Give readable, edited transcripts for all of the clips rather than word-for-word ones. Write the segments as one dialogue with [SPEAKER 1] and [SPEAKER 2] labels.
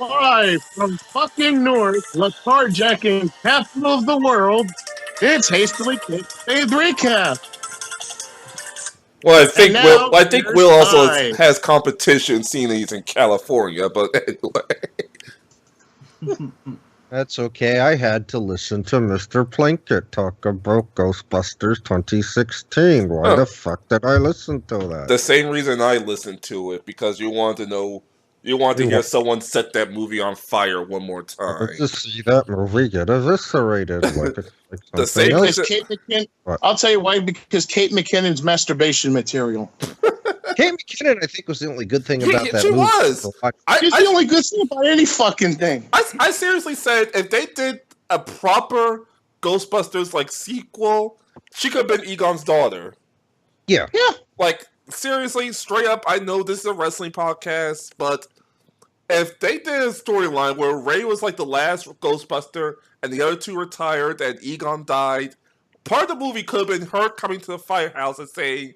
[SPEAKER 1] Live from fucking North, the carjacking capital of the world, it's Hastly Kayfabed recap.
[SPEAKER 2] Well,
[SPEAKER 1] And now,
[SPEAKER 2] I think
[SPEAKER 1] here's
[SPEAKER 2] Will also
[SPEAKER 1] Ty.
[SPEAKER 2] has competition, seeing that he's in California. But anyway,
[SPEAKER 3] That's okay. I had to listen to Mr. Plinkett talk about Ghostbusters 2016. Why the fuck did I listen to that?
[SPEAKER 2] the same reason I listened to it, because you want to know, you want to hear someone set that movie on fire one more
[SPEAKER 3] I
[SPEAKER 2] time.
[SPEAKER 3] want to see that movie get eviscerated like
[SPEAKER 2] The
[SPEAKER 3] something
[SPEAKER 2] same
[SPEAKER 3] else.
[SPEAKER 1] Because Kate McKinnon, I'll tell you why, because Kate McKinnon's masturbation material.
[SPEAKER 3] Kate McKinnon, I think, was the only good thing about that
[SPEAKER 2] she
[SPEAKER 3] movie.
[SPEAKER 2] was.
[SPEAKER 1] She's the only good thing about any fucking thing.
[SPEAKER 2] I seriously said, if they did a proper Ghostbusters like sequel, she could have been Egon's daughter.
[SPEAKER 3] Yeah.
[SPEAKER 2] Like, seriously, straight up, I know this is a wrestling podcast, but if they did a storyline where Ray was like the last Ghostbuster and the other two retired and Egon died, part of the movie could have been her coming to the firehouse and saying,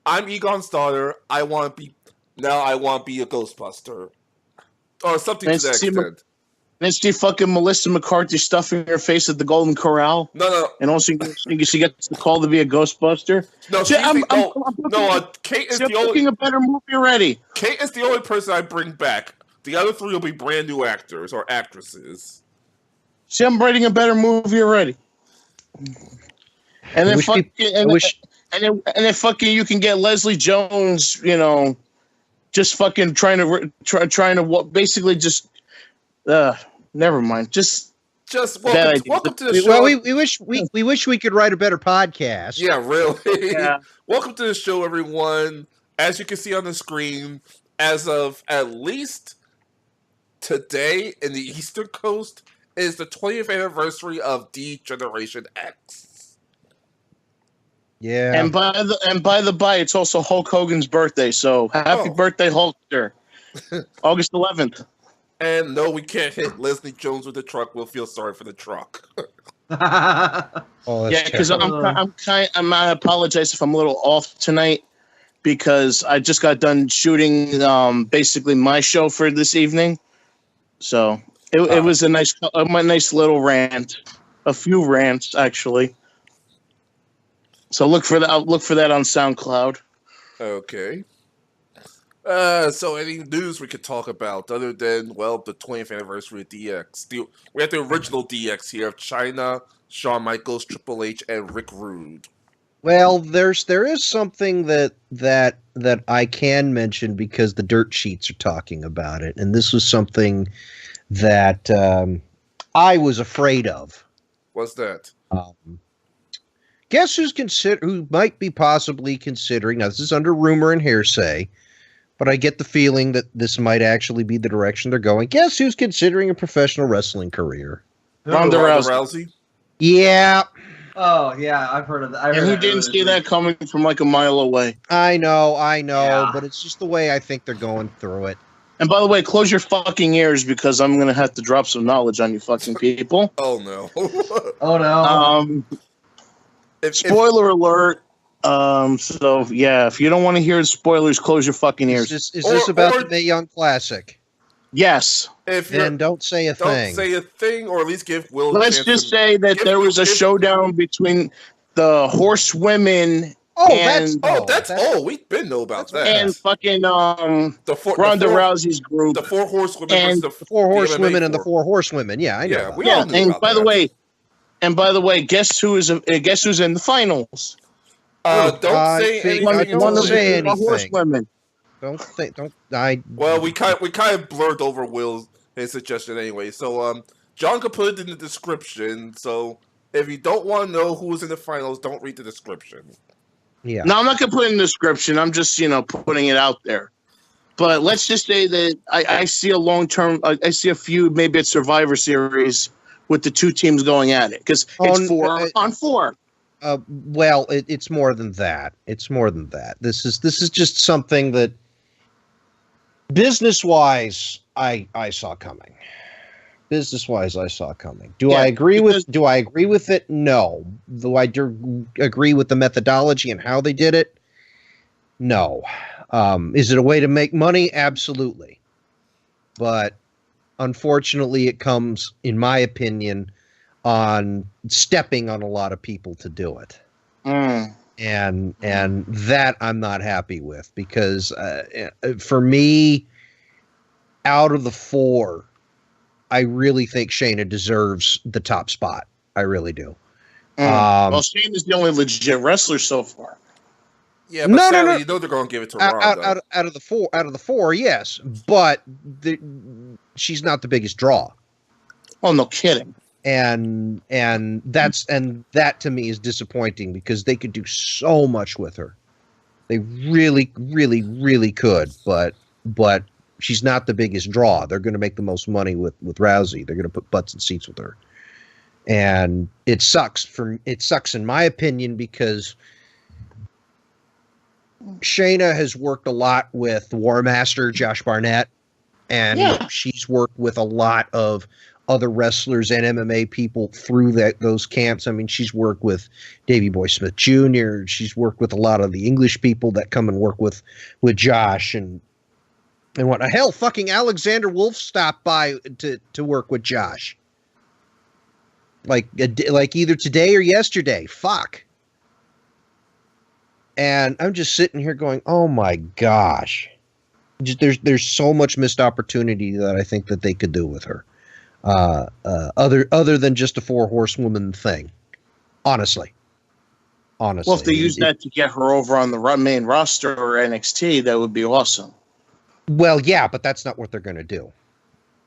[SPEAKER 2] I'm Egon's daughter, I want to be a Ghostbuster. Or something to that extent.
[SPEAKER 1] Then she fucking Melissa McCarthy stuffing her face at the Golden Corral.
[SPEAKER 2] No.
[SPEAKER 1] And also she gets the call to be a Ghostbuster.
[SPEAKER 2] No, Kate is the only.
[SPEAKER 1] A better movie already.
[SPEAKER 2] Kate is the only person I bring back. The other three will be brand new actors or actresses.
[SPEAKER 1] See, I'm writing a better movie already. And then fucking you can get Leslie Jones, just fucking trying to basically just never mind. Just welcome to the show.
[SPEAKER 3] Well, we wish we could write a better podcast.
[SPEAKER 2] Yeah, really.
[SPEAKER 1] Yeah.
[SPEAKER 2] Welcome to the show, everyone. As you can see on the screen, as of at least today in the Eastern Coast is the 20th anniversary of D Generation X.
[SPEAKER 3] Yeah.
[SPEAKER 1] And by the by, it's also Hulk Hogan's birthday. So happy birthday, Hulkster. August 11th.
[SPEAKER 2] And no, we can't hit Leslie Jones with the truck. We'll feel sorry for the truck.
[SPEAKER 1] Because I apologize if I'm a little off tonight, because I just got done shooting basically my show for this evening. So it was a nice little rant, a few rants actually. So look for that. I'll look for that on SoundCloud.
[SPEAKER 2] Okay. So any news we could talk about other than, the 20th anniversary of DX? We have the original DX here of China, Shawn Michaels, Triple H, and Rick Rude.
[SPEAKER 3] Well, there is something that I can mention because the dirt sheets are talking about it, and this was something that I was afraid of.
[SPEAKER 2] What's that?
[SPEAKER 3] Guess who might be possibly considering? Now, this is under rumor and hearsay, but I get the feeling that this might actually be the direction they're going. Guess who's considering a professional wrestling career?
[SPEAKER 1] Ronda
[SPEAKER 2] Rousey.
[SPEAKER 3] Yeah.
[SPEAKER 4] Oh, yeah, I've heard of that.
[SPEAKER 1] And who didn't see that coming from like a mile away?
[SPEAKER 3] I know,
[SPEAKER 4] Yeah.
[SPEAKER 3] but it's just the way I think they're going through it.
[SPEAKER 1] And by the way, close your fucking ears, because I'm going to have to drop some knowledge on you fucking people.
[SPEAKER 2] Oh, no.
[SPEAKER 4] Oh, no.
[SPEAKER 1] Spoiler alert. So, yeah, if you don't want to hear spoilers, close your fucking ears.
[SPEAKER 3] Is this about the Mae Young Classic?
[SPEAKER 1] Yes.
[SPEAKER 3] Then don't say a thing.
[SPEAKER 2] Don't say a thing, or at least give Will
[SPEAKER 1] Let's just say that there was a showdown between the horsewomen
[SPEAKER 2] we've been know about that.
[SPEAKER 1] and fucking Ronda Rousey's group.
[SPEAKER 2] The four horsewomen
[SPEAKER 1] and
[SPEAKER 2] versus
[SPEAKER 3] the four horsewomen and the four horsewomen. Yeah, I know.
[SPEAKER 2] Yeah,
[SPEAKER 1] and by the way, guess who's in the finals?
[SPEAKER 2] Don't say anything.
[SPEAKER 3] Don't say anything.
[SPEAKER 1] Horsewomen.
[SPEAKER 2] Well, we kind of blurred over his suggestion anyway. So John could put it in the description. So if you don't want to know who's in the finals, don't read the description.
[SPEAKER 3] Yeah.
[SPEAKER 1] No, I'm not gonna put it in the description. I'm just putting it out there. But let's just say that I see a long-term. I see a feud, maybe at Survivor Series, with the two teams going at it, because it's 4 on 4.
[SPEAKER 3] Well, it's more than that. It's more than that. This is just something that business-wise I saw coming. Business-wise, I saw coming. Do I agree with it? No. Do I agree with the methodology and how they did it? No. Is it a way to make money? Absolutely. But unfortunately, it comes, in my opinion, on stepping on a lot of people to do it. And that I'm not happy with, because for me, out of the four, I really think Shayna deserves the top spot. I really do.
[SPEAKER 1] Well, Shayna's the only legit wrestler so far.
[SPEAKER 2] Yeah, but sadly, you know they're going to give it to Ronda.
[SPEAKER 3] Out of the four, yes, but she's not the biggest draw.
[SPEAKER 1] Oh, no kidding.
[SPEAKER 3] And that to me is disappointing, because they could do so much with her. They really, really, really could, but she's not the biggest draw. They're going to make the most money with Rousey. They're going to put butts in seats with her. And it sucks in my opinion, because Shayna has worked a lot with War Master Josh Barnett, and she's worked with a lot of other wrestlers and MMA people through those camps. I mean, she's worked with Davey Boy Smith Jr. She's worked with a lot of the English people that come and work with Josh and what. Hell, fucking Alexander Wolf stopped by to work with Josh. Like either today or yesterday. Fuck. And I'm just sitting here going, oh my gosh. There's so much missed opportunity that I think that they could do with her. Other than just a 4-horsewoman thing. Honestly. Well,
[SPEAKER 1] if they use that to get her over on the main roster or NXT, that would be awesome.
[SPEAKER 3] Well, yeah, but that's not what they're going to do.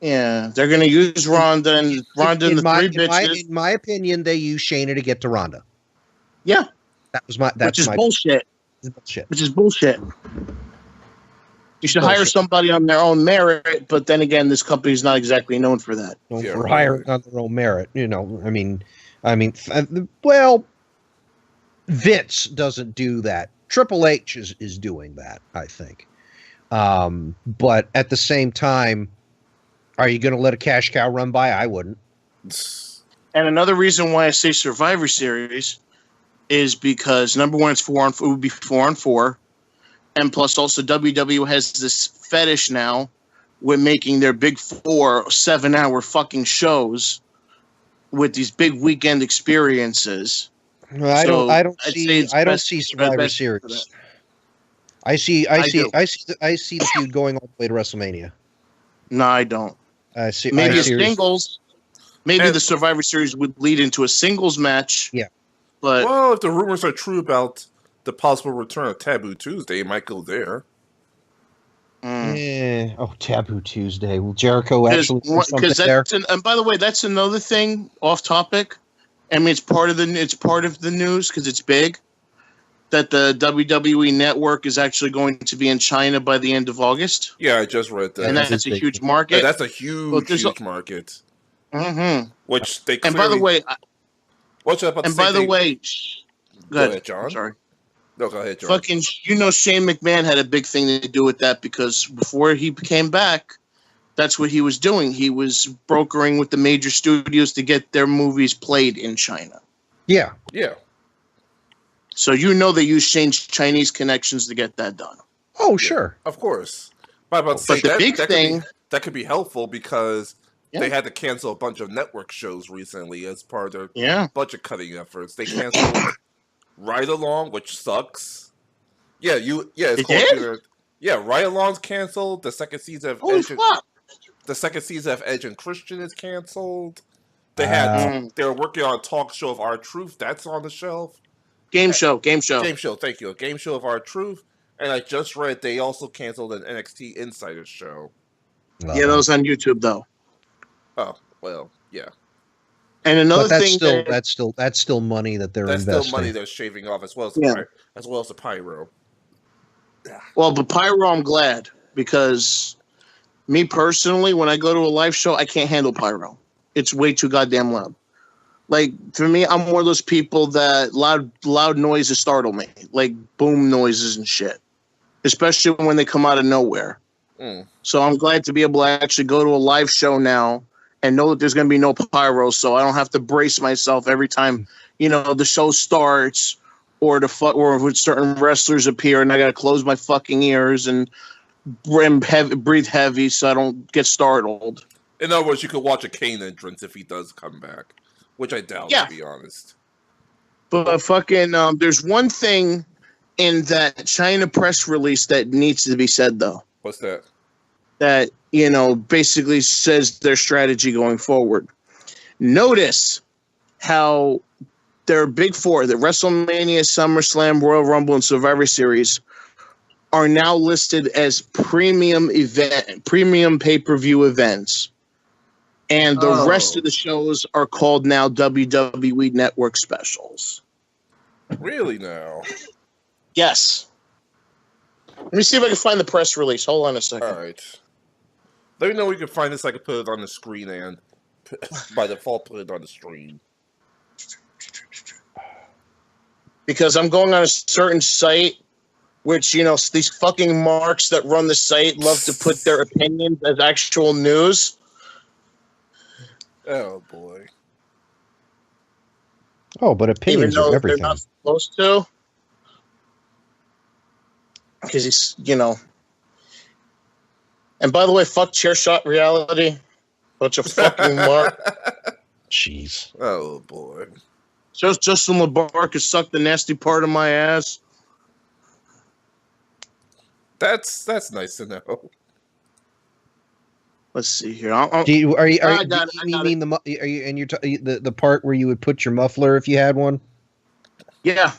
[SPEAKER 1] Yeah, they're going to use Ronda and the three bitches.
[SPEAKER 3] In my opinion, they use Shayna to get to Ronda.
[SPEAKER 1] Yeah.
[SPEAKER 3] Which
[SPEAKER 1] is bullshit. Which is bullshit. You should hire somebody on their own merit, but then again, this company's not exactly known for that.
[SPEAKER 3] For hiring on their own merit, I mean, well, Vince doesn't do that. Triple H is doing that, I think. But at the same time, are you going to let a cash cow run by? I wouldn't.
[SPEAKER 1] And another reason why I say Survivor Series is because, number one, it would be 4-on-4. And plus, also, WWE has this fetish now with making their big 4 7-hour fucking shows with these big weekend experiences.
[SPEAKER 3] Well, I don't see Survivor Series. I see the feud going all the way to WrestleMania.
[SPEAKER 1] No, I don't.
[SPEAKER 3] Maybe
[SPEAKER 1] singles. Maybe the Survivor Series would lead into a singles match.
[SPEAKER 3] Yeah.
[SPEAKER 1] But
[SPEAKER 2] if the rumors are true about the possible return of Taboo Tuesday, it might go there.
[SPEAKER 3] Yeah. Oh, Taboo Tuesday. Will Jericho actually do something there?
[SPEAKER 1] And by the way, that's another thing off topic. I mean, it's part of the news because it's big. That the WWE Network is actually going to be in China by the end of August.
[SPEAKER 2] Yeah, I just read that.
[SPEAKER 1] And that's a huge market.
[SPEAKER 2] Yeah, that's a huge market.
[SPEAKER 1] Mm-hmm.
[SPEAKER 2] Which they
[SPEAKER 1] clearly... And by the way...
[SPEAKER 2] Go ahead, John.
[SPEAKER 1] Sorry.
[SPEAKER 2] No, go ahead, John.
[SPEAKER 1] Fucking, Shane McMahon had a big thing to do with that, because before he came back, that's what he was doing. He was brokering with the major studios to get their movies played in China.
[SPEAKER 3] Yeah.
[SPEAKER 2] Yeah.
[SPEAKER 1] So they use Shane's Chinese connections to get that done.
[SPEAKER 3] Oh, sure.
[SPEAKER 2] Of course. But the big thing... That could be helpful, because they had to cancel a bunch of network shows recently as part of their budget cutting efforts. They canceled Ride Along, which sucks. It's called... Yeah, Ride Along's canceled. The second season of Edge and Christian is canceled. They were working on a talk show of R-Truth. That's on the shelf.
[SPEAKER 1] Game show.
[SPEAKER 2] Thank you. A game show of R-Truth. And I just read they also canceled an NXT Insider show.
[SPEAKER 1] Yeah, that was on YouTube though.
[SPEAKER 2] Oh, well, yeah.
[SPEAKER 1] And another thing
[SPEAKER 3] that's still money that they're investing.
[SPEAKER 2] That's still money they're shaving off, as well as the pyro.
[SPEAKER 1] Well, but pyro, I'm glad, because me personally, when I go to a live show, I can't handle pyro. It's way too goddamn loud. Like, for me, I'm one of those people that loud noises startle me, like boom noises and shit, especially when they come out of nowhere. So I'm glad to be able to actually go to a live show now and know that there's going to be no pyro, so I don't have to brace myself every time, the show starts or when certain wrestlers appear, and I got to close my fucking ears and breathe heavy so I don't get startled.
[SPEAKER 2] In other words, you could watch a Kane entrance if he does come back, which I doubt, to be honest.
[SPEAKER 1] But fucking, there's one thing in that China press release that needs to be said, though.
[SPEAKER 2] What's that?
[SPEAKER 1] That, basically says their strategy going forward. Notice how their big four, the WrestleMania, SummerSlam, Royal Rumble, and Survivor Series, are now listed as premium pay-per-view events. And the rest of the shows are called now WWE Network Specials.
[SPEAKER 2] Really now?
[SPEAKER 1] Yes. Let me see if I can find the press release. Hold on a second.
[SPEAKER 2] All right. Let me know where you can find this. I can put it on the screen and by default put it on the stream.
[SPEAKER 1] Because I'm going on a certain site, which, these fucking marks that run the site love to put their opinions as actual news.
[SPEAKER 2] Oh, boy.
[SPEAKER 3] Oh, but opinions are everything.
[SPEAKER 1] They're not supposed to. Because he's, And by the way, fuck Chair Shot Reality. Bunch of fucking mark.
[SPEAKER 3] Jeez.
[SPEAKER 2] Oh, boy.
[SPEAKER 1] Justin LeBarc has sucked the nasty part of my ass.
[SPEAKER 2] That's nice to know.
[SPEAKER 1] Let's see here.
[SPEAKER 3] You mean the part where you would put your muffler if you had one?
[SPEAKER 1] Yeah.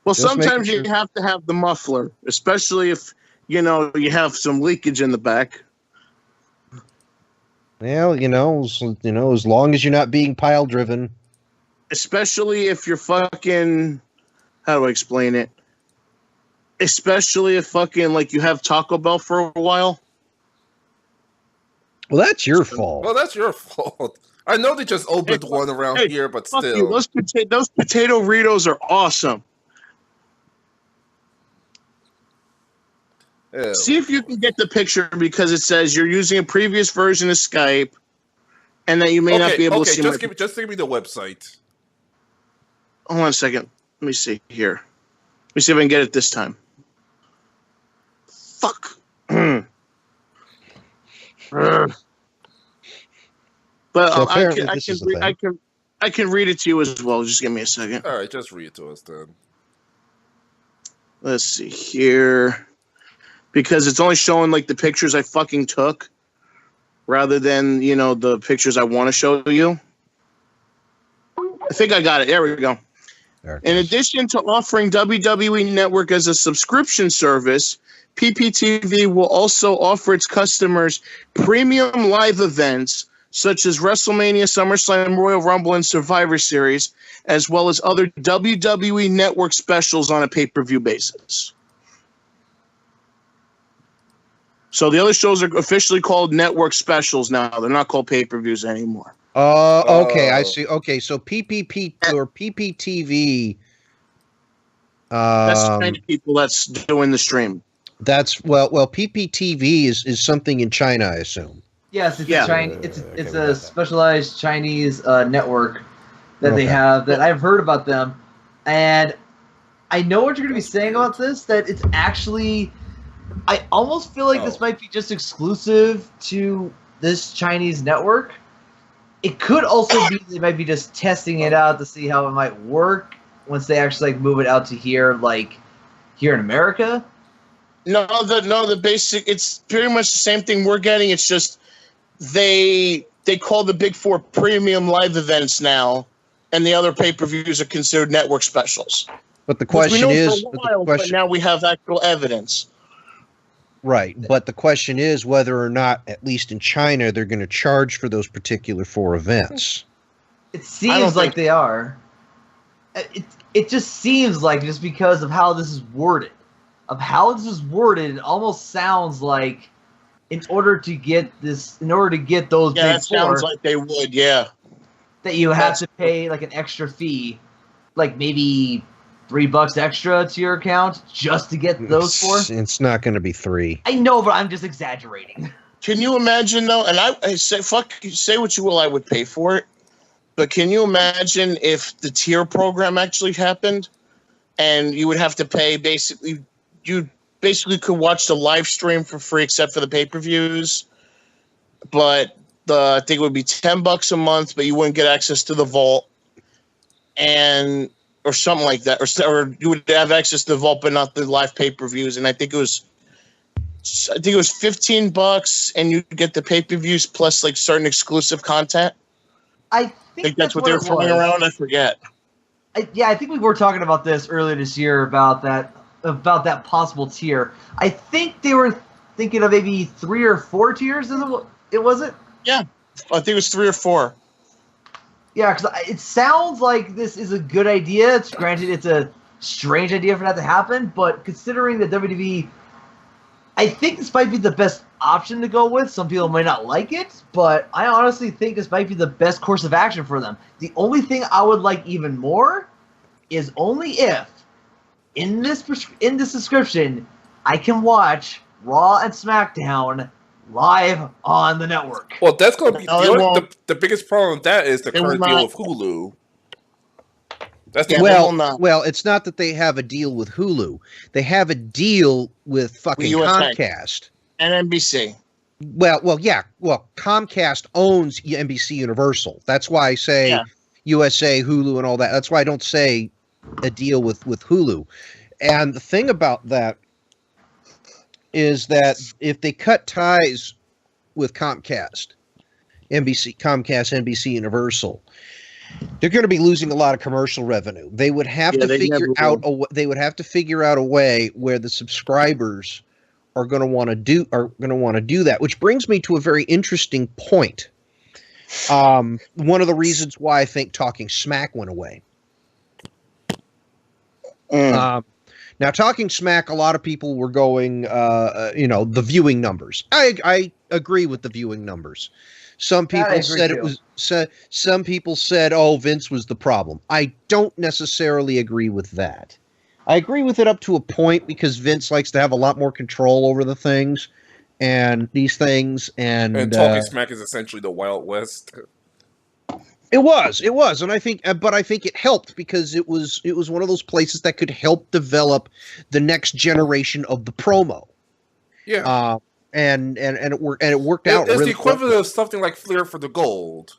[SPEAKER 1] Well,
[SPEAKER 3] Just
[SPEAKER 1] sometimes you
[SPEAKER 3] making sure.
[SPEAKER 1] have to have the muffler, especially if you have some leakage in the back.
[SPEAKER 3] Well, as long as you're not being pile driven.
[SPEAKER 1] Especially if you're fucking. How do I explain it? Especially if fucking you have Taco Bell for a while.
[SPEAKER 3] Well, that's your fault.
[SPEAKER 2] Well, that's your fault. I know they just opened one around here, but
[SPEAKER 1] Fuck
[SPEAKER 2] still.
[SPEAKER 1] you. Those potato Ritos are awesome.
[SPEAKER 2] Ew.
[SPEAKER 1] See if you can get the picture because it says you're using a previous version of Skype and that you may not be able to see
[SPEAKER 2] just give me the website.
[SPEAKER 1] Hold on a second. Let me see here. Let me see if I can get it this time. Fuck. But
[SPEAKER 3] So
[SPEAKER 1] I can read it to you as well. Just give me a second.
[SPEAKER 2] All right, just read it to us then.
[SPEAKER 1] Let's see here. Because it's only showing the pictures I fucking took rather than, the pictures I want to show you. I think I got it. There we go. In addition to offering WWE Network as a subscription service, PPTV will also offer its customers premium live events such as WrestleMania, SummerSlam, Royal Rumble, and Survivor Series, as well as other WWE Network specials on a pay-per-view basis. So the other shows are officially called network specials now. They're not called pay-per-views anymore.
[SPEAKER 3] Okay, I see. Okay, so PPP or PPTV.
[SPEAKER 1] That's the kind of people that's doing the stream.
[SPEAKER 3] That's well, PPTV is something in China, I assume.
[SPEAKER 4] Yes, it's a specialized Chinese network that they
[SPEAKER 3] Okay.
[SPEAKER 4] have that I've heard about them, and I know what you're going to be saying about this. That it's actually, I almost feel like this might be just exclusive to this Chinese network. It could also be they might be just testing it out to see how it might work once they actually move it out to here, here in America.
[SPEAKER 1] No, the basic. It's pretty much the same thing we're getting. It's just they call the Big Four premium live events now, and the other pay-per-views are considered network specials.
[SPEAKER 3] But the question is,
[SPEAKER 1] but now we have actual evidence.
[SPEAKER 3] Right, but the question is whether or not, at least in China, they're going to charge for those particular 4 events.
[SPEAKER 4] It seems like they are. It just seems like, just because of how this is worded. It almost sounds like in order to get those big 4,
[SPEAKER 1] that sounds like they would, yeah.
[SPEAKER 4] That you have to pay an extra fee, maybe $3 extra to your account just to get those 4.
[SPEAKER 3] It's not going to be 3.
[SPEAKER 4] I know, but I'm just exaggerating.
[SPEAKER 1] Can you imagine though? And I say, say what you will, I would pay for it. But can you imagine if the tier program actually happened, and you would have to pay you basically could watch the live stream for free except for the pay-per-views. but I think it would be $10 a month, but you wouldn't get access to the vault, or something like that, or you would have access to the vault, but not the live pay-per-views. And I think it was $15, and you get the pay-per-views plus like certain exclusive content.
[SPEAKER 4] I think
[SPEAKER 1] that's what they were throwing around. I forget.
[SPEAKER 4] I think we were talking about this earlier this year about that possible tier. I think they were thinking of maybe 3 or 4 tiers. It was it?
[SPEAKER 1] Yeah, I think it was 3 or 4.
[SPEAKER 4] Yeah, because it sounds like this is a good idea. Granted, it's a strange idea for that to happen, but considering that WWE, I think this might be the best option to go with. Some people might not like it, but I honestly think this might be the best course of action for them. The only thing I would like even more is only if in this description I can watch Raw and SmackDown live on the network.
[SPEAKER 2] Well, that's going to be the biggest problem with that is the current deal with Hulu. That's the
[SPEAKER 3] well, it's not that they have a deal with Hulu. They have a deal with fucking Comcast
[SPEAKER 1] and NBC.
[SPEAKER 3] Well, yeah. Well, Comcast owns NBC Universal. That's why I say USA, Hulu, and all that. That's why I don't say a deal with Hulu. And the thing about that is that if they cut ties with Comcast, NBC Universal, they're going to be losing a lot of commercial revenue. They would have to figure out a way where the subscribers are going to want to do that. Which brings me to a very interesting point. One of the reasons why I think Talking Smack went away. Now, Talking Smack, a lot of people were going, the viewing numbers. I agree with the viewing numbers. Some people some people said, "Oh, Vince was the problem." I don't necessarily agree with that. I agree with it up to a point because Vince likes to have a lot more control over the things and these things. And
[SPEAKER 2] Talking Smack is essentially the Wild West.
[SPEAKER 3] It was, and I think it helped because it was one of those places that could help develop the next generation of the promo.
[SPEAKER 2] Yeah,
[SPEAKER 3] and it worked out.
[SPEAKER 2] It's
[SPEAKER 3] really
[SPEAKER 2] the equivalent of something like Flair for the Gold.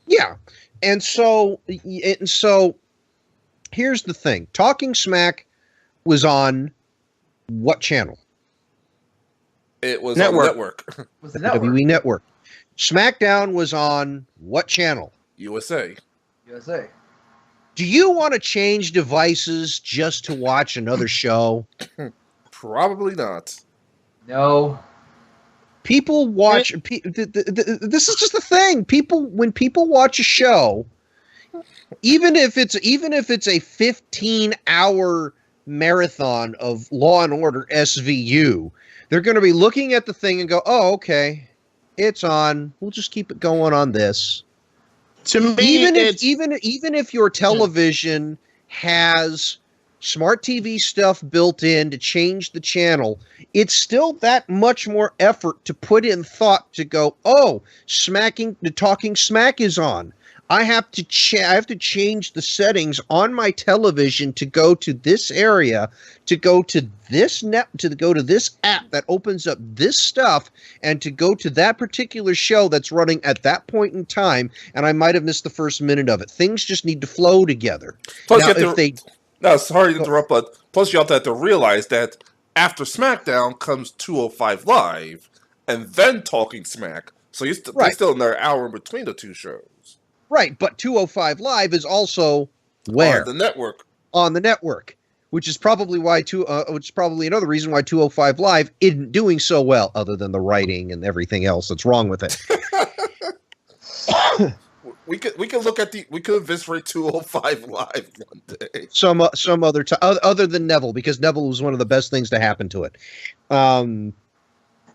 [SPEAKER 3] Yeah, and so here's the thing: Talking Smack was on what channel?
[SPEAKER 2] It was on the network.
[SPEAKER 4] Was the network.
[SPEAKER 3] WWE Network. SmackDown was on what channel?
[SPEAKER 2] USA.
[SPEAKER 3] Do you want to change devices just to watch another show?
[SPEAKER 2] Probably not.
[SPEAKER 4] No.
[SPEAKER 3] People watch. This is just the thing. When people watch a show, even if it's a 15-hour marathon of Law and Order SVU, they're going to be looking at the thing and go, "Oh, okay, it's on. We'll just keep it going on this."
[SPEAKER 1] To me,
[SPEAKER 3] even if your television has smart TV stuff built in to change the channel, it's still that much more effort to put in thought to go, "Oh, the Talking Smack is on. I have to change the settings on my television to go to this area, to go to this this app that opens up this stuff, and to go to that particular show that's running at that point in time, and I might have missed the first minute of it." Things just need to flow together.
[SPEAKER 2] Plus, sorry to interrupt, but plus you have to realize that after SmackDown comes 205 Live, and then Talking Smack. So there's still another hour in between the two shows.
[SPEAKER 3] Right, but 205 Live is also where?
[SPEAKER 2] On the network.
[SPEAKER 3] On the network, which is probably another reason why 205 Live isn't doing so well, other than the writing and everything else that's wrong with it.
[SPEAKER 2] We could eviscerate 205 Live one day.
[SPEAKER 3] Some other time, other than Neville, because Neville was one of the best things to happen to it.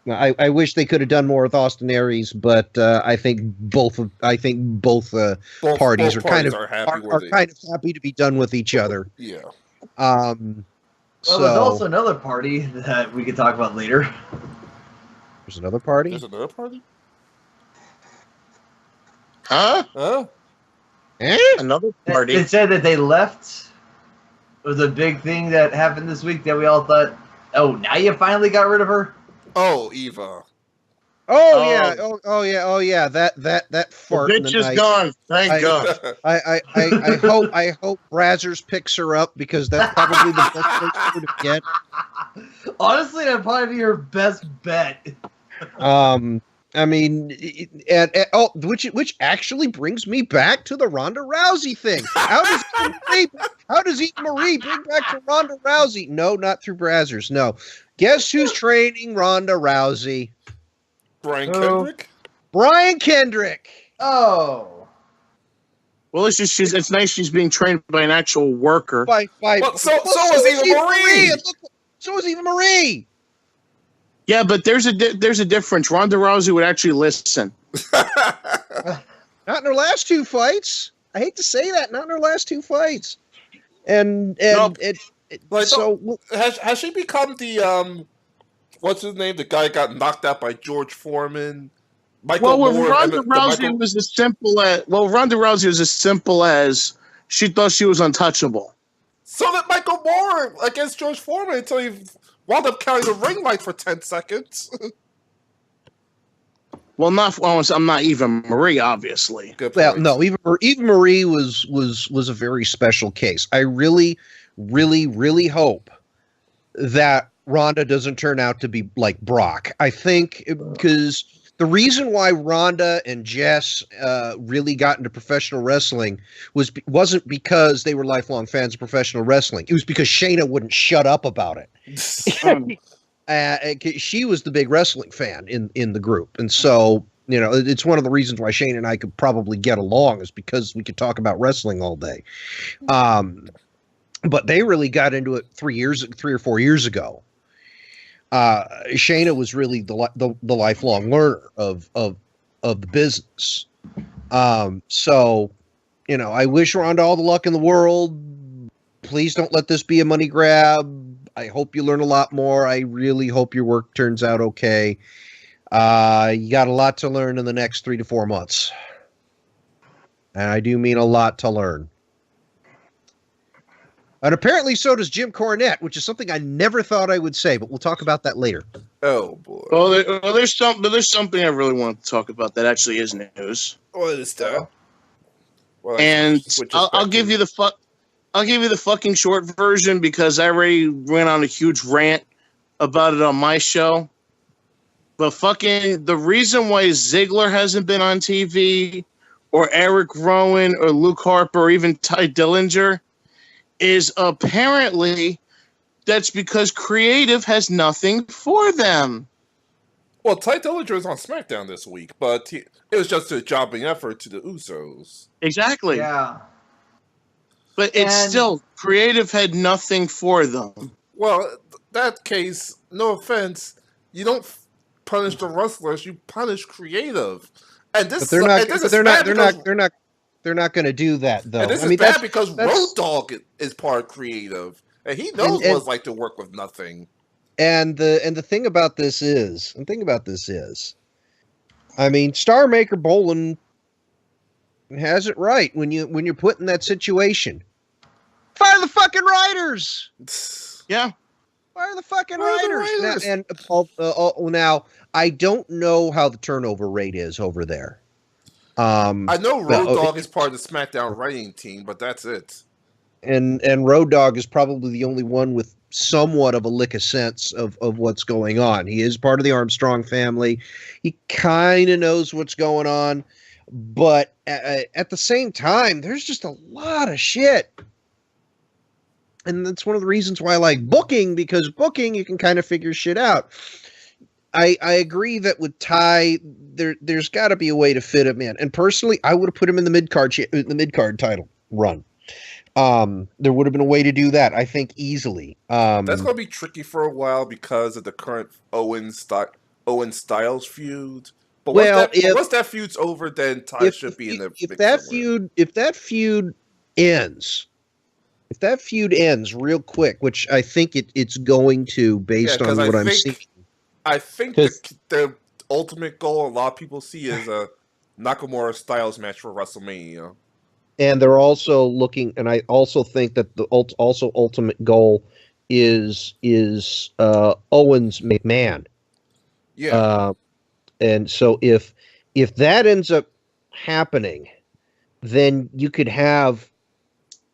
[SPEAKER 3] I wish they could have done more with Austin Aries, but I think both parties are kind of happy to be done with each other.
[SPEAKER 2] Yeah.
[SPEAKER 4] Well, there's also another party that we could talk about later.
[SPEAKER 3] There's another party?
[SPEAKER 2] There's another party?
[SPEAKER 1] Huh? Another party?
[SPEAKER 4] It said that they left. It was a big thing that happened this week that we all thought, "Oh, now you finally got rid of her?"
[SPEAKER 2] Oh, Eva.
[SPEAKER 3] Oh yeah, oh yeah. That fart in the
[SPEAKER 1] bitch is
[SPEAKER 3] night.
[SPEAKER 1] gone. Thank God.
[SPEAKER 3] I hope Brazzers picks her up because that's probably the best place for her to get.
[SPEAKER 4] Honestly, that'd probably be your best bet.
[SPEAKER 3] I mean, which actually brings me back to the Ronda Rousey thing. How does Eva Marie bring back to Ronda Rousey? No, not through Brazzers. No. Guess who's training Ronda Rousey?
[SPEAKER 2] Brian Kendrick?
[SPEAKER 3] Brian Kendrick.
[SPEAKER 4] Oh.
[SPEAKER 1] Well, it's nice she's being trained by an actual worker.
[SPEAKER 2] So was Eva Marie.
[SPEAKER 3] So was Eva Marie.
[SPEAKER 1] Yeah, but there's a difference. Ronda Rousey would actually listen.
[SPEAKER 3] Not in her last two fights. I hate to say that. Not in her last two fights. And
[SPEAKER 2] nope.
[SPEAKER 3] So
[SPEAKER 2] has she become the what's his name? The guy got knocked out by George Foreman.
[SPEAKER 1] Ronda Rousey was as simple as she thought she was untouchable.
[SPEAKER 2] So that Michael Moore against George Foreman until he wound up counting the ring light for 10 seconds.
[SPEAKER 1] I'm not Eva Marie, obviously.
[SPEAKER 3] Well, no, Eva Marie was a very special case. I really, really, really hope that Ronda doesn't turn out to be like Brock. I think because the reason why Ronda and Jess really got into professional wrestling wasn't because they were lifelong fans of professional wrestling. It was because Shayna wouldn't shut up about it. She was the big wrestling fan in the group. And so, it's one of the reasons why Shayna and I could probably get along is because we could talk about wrestling all day. But they really got into it 3 or 4 years ago. Shayna was really the lifelong learner of the business. So, I wish Ronda all the luck in the world. Please don't let this be a money grab. I hope you learn a lot more. I really hope your work turns out okay. You got a lot to learn in the next 3 to 4 months. And I do mean a lot to learn. And apparently so does Jim Cornette, which is something I never thought I would say, but we'll talk about that later.
[SPEAKER 2] Oh, boy.
[SPEAKER 1] Well, there's something I really want to talk about that actually is news.
[SPEAKER 2] What is that? Well,
[SPEAKER 1] and I'll give you the fucking short version because I already went on a huge rant about it on my show. But fucking the reason why Ziggler hasn't been on TV or Eric Rowan or Luke Harper or even Ty Dillinger is apparently that's because creative has nothing for them.
[SPEAKER 2] Well, Ty Dillinger is on SmackDown this week, but it was just a jobbing effort to the Usos.
[SPEAKER 1] Exactly.
[SPEAKER 4] Yeah.
[SPEAKER 1] But it's still, creative had nothing for them.
[SPEAKER 2] Well, that case, no offense, you don't punish the wrestlers, you punish creative. And this
[SPEAKER 3] they're not going to do that, though.
[SPEAKER 2] And this is bad because Road Dogg is part creative, and he knows what it's like to work with nothing.
[SPEAKER 3] And the thing about this is, I mean, Star Maker Bolin has it right when you're put in that situation. Fire the fucking writers.
[SPEAKER 1] Yeah.
[SPEAKER 3] Fire the fucking writers. Now, I don't know how the turnover rate is over there.
[SPEAKER 2] I know Road Dogg is part of the SmackDown writing team, but that's it.
[SPEAKER 3] And Road Dogg is probably the only one with somewhat of a lick of sense of what's going on. He is part of the Armstrong family. He kind of knows what's going on, but at the same time, there's just a lot of shit. And that's one of the reasons why I like booking, because booking, you can kind of figure shit out. I agree that with Ty, there's got to be a way to fit him in. And personally, I would have put him in the mid-card title run. There would have been a way to do that, I think, easily.
[SPEAKER 2] That's going to be tricky for a while because of the current Owen Styles feud. But once that feud's over, then Ty should be in the
[SPEAKER 3] if that feud ends real quick, which I think it's going to, based on what I'm seeing.
[SPEAKER 2] I think the ultimate goal a lot of people see is a Nakamura Styles match for WrestleMania.
[SPEAKER 3] And they're also looking, and I also think that the ultimate goal is Owens McMahon.
[SPEAKER 2] Yeah.
[SPEAKER 3] And so if that ends up happening, then you could have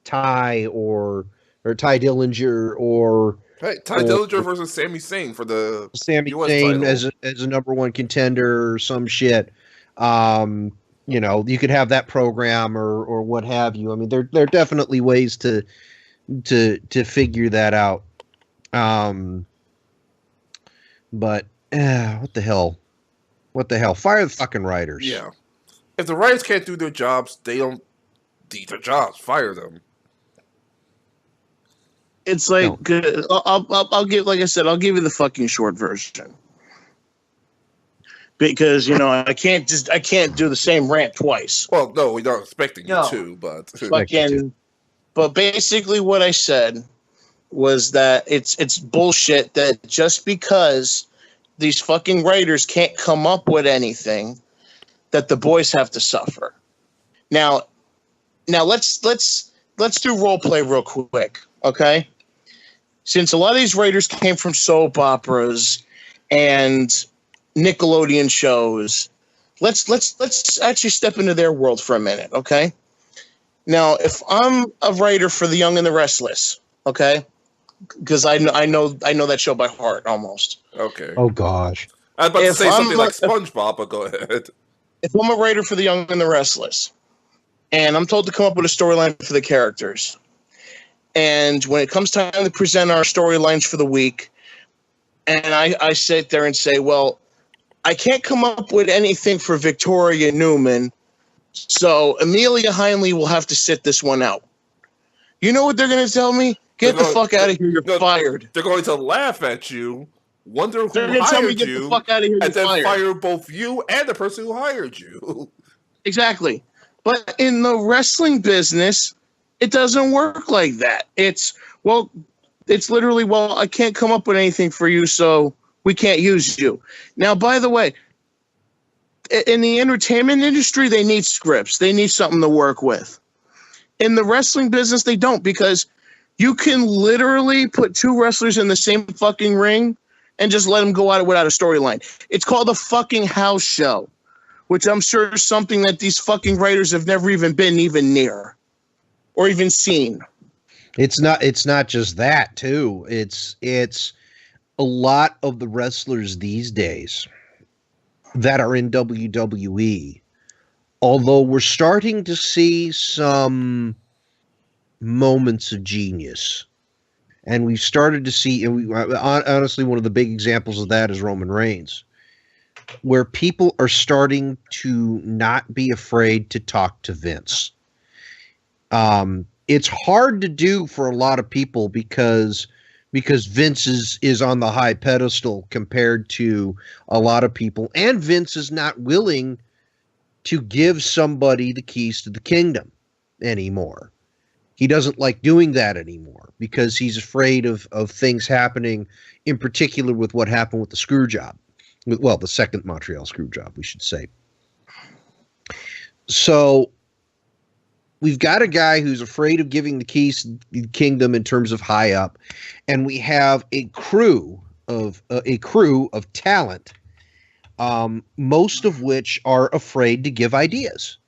[SPEAKER 3] Ty or Ty Dillinger or
[SPEAKER 2] Hey, Ty Dillinger versus Sami Zayn for the
[SPEAKER 3] Sami
[SPEAKER 2] US
[SPEAKER 3] Zayn
[SPEAKER 2] title.
[SPEAKER 3] as a number one contender or some shit. You know, you could have that program or what have you. I mean, there are definitely ways to figure that out. But what the hell? What the hell? Fire the fucking writers.
[SPEAKER 2] Yeah. If the writers can't do their jobs, they don't do their jobs. Fire them.
[SPEAKER 1] It's like I'll give, like I said, I'll give you the fucking short version, because you know I can't do the same rant twice.
[SPEAKER 2] Well, no, we're not expecting you to, but
[SPEAKER 1] fucking. But basically, what I said was that it's bullshit that just because these fucking writers can't come up with anything, that the boys have to suffer. Now let's do role play real quick, okay? Since a lot of these writers came from soap operas and Nickelodeon shows, let's actually step into their world for a minute, okay? Now, if I'm a writer for The Young and the Restless, okay, because I know that show by heart almost.
[SPEAKER 2] Okay.
[SPEAKER 3] Oh gosh.
[SPEAKER 2] I was about to say something like SpongeBob, but go ahead.
[SPEAKER 1] If I'm a writer for The Young and the Restless, and I'm told to come up with a storyline for the characters, and when it comes time to present our storylines for the week, and I sit there and say, well, I can't come up with anything for Victoria Newman, so Amelia Heinley will have to sit this one out. You know what they're going to tell me? Get the fuck out of here. You're fired.
[SPEAKER 2] They're going to laugh at you, wonder who
[SPEAKER 1] hired
[SPEAKER 2] tell me,
[SPEAKER 1] you, get the fuck out of here,
[SPEAKER 2] and then
[SPEAKER 1] fired.
[SPEAKER 2] fire both you and the person who hired you.
[SPEAKER 1] Exactly. But in the wrestling business, it doesn't work like that. It's literally, well, I can't come up with anything for you, so we can't use you. Now, by the way, in the entertainment industry, they need scripts. They need something to work with. In the wrestling business, they don't, because you can literally put two wrestlers in the same fucking ring and just let them go at it without a storyline. It's called a fucking house show, which I'm sure is something that these fucking writers have never even been even near or even seen.
[SPEAKER 3] It's not just that too. It's a lot of the wrestlers these days that are in WWE, although we're starting to see some moments of genius, and we've started to see, honestly, one of the big examples of that is Roman Reigns, where people are starting to not be afraid to talk to Vince. It's hard to do for a lot of people because Vince is on the high pedestal compared to a lot of people, and Vince is not willing to give somebody the keys to the kingdom anymore. He doesn't like doing that anymore because he's afraid of things happening, in particular with what happened with the screw job. Well, the second Montreal screw job, we should say. So we've got a guy who's afraid of giving the keys to the kingdom in terms of high up, and we have a crew of talent, most of which are afraid to give ideas.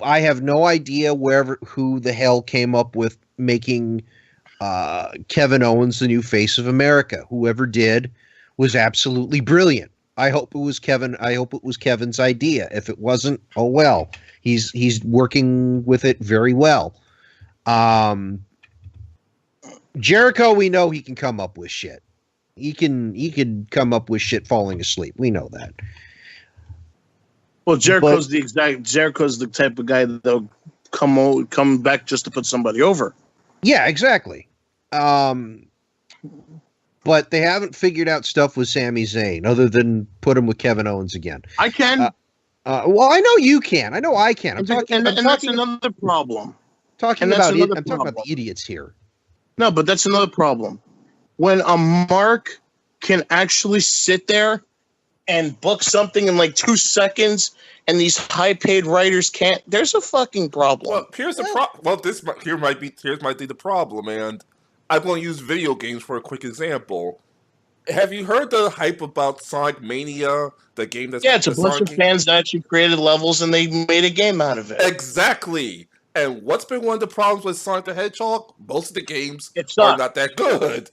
[SPEAKER 3] I have no idea who the hell came up with making Kevin Owens the new face of America. Whoever did was absolutely brilliant. I hope it was Kevin. I hope it was Kevin's idea. If it wasn't, oh well. He's working with it very well. Jericho, we know he can come up with shit. He can come up with shit falling asleep. We know that.
[SPEAKER 1] Well, Jericho's the type of guy that'll come back just to put somebody over.
[SPEAKER 3] Yeah, exactly. But they haven't figured out stuff with Sami Zayn other than put him with Kevin Owens again.
[SPEAKER 1] I can.
[SPEAKER 3] Well, I know you can. I know I can. I'm talking.
[SPEAKER 1] That's another problem.
[SPEAKER 3] I'm talking about the idiots here.
[SPEAKER 1] No, but that's another problem. When a Mark can actually sit there and book something in like 2 seconds, and these high-paid writers can't, there's a fucking problem.
[SPEAKER 2] Well, here's the problem. Well, here might be the problem, and I'm going to use video games for a quick example. Have you heard the hype about Sonic Mania, the game that's
[SPEAKER 1] Yeah, it's a
[SPEAKER 2] the
[SPEAKER 1] bunch
[SPEAKER 2] Sonic
[SPEAKER 1] of
[SPEAKER 2] game?
[SPEAKER 1] fans that actually created levels and they made a game out of it.
[SPEAKER 2] Exactly. And what's been one of the problems with Sonic the Hedgehog? Most of the games
[SPEAKER 1] It
[SPEAKER 2] are
[SPEAKER 1] sucked.
[SPEAKER 2] not that good.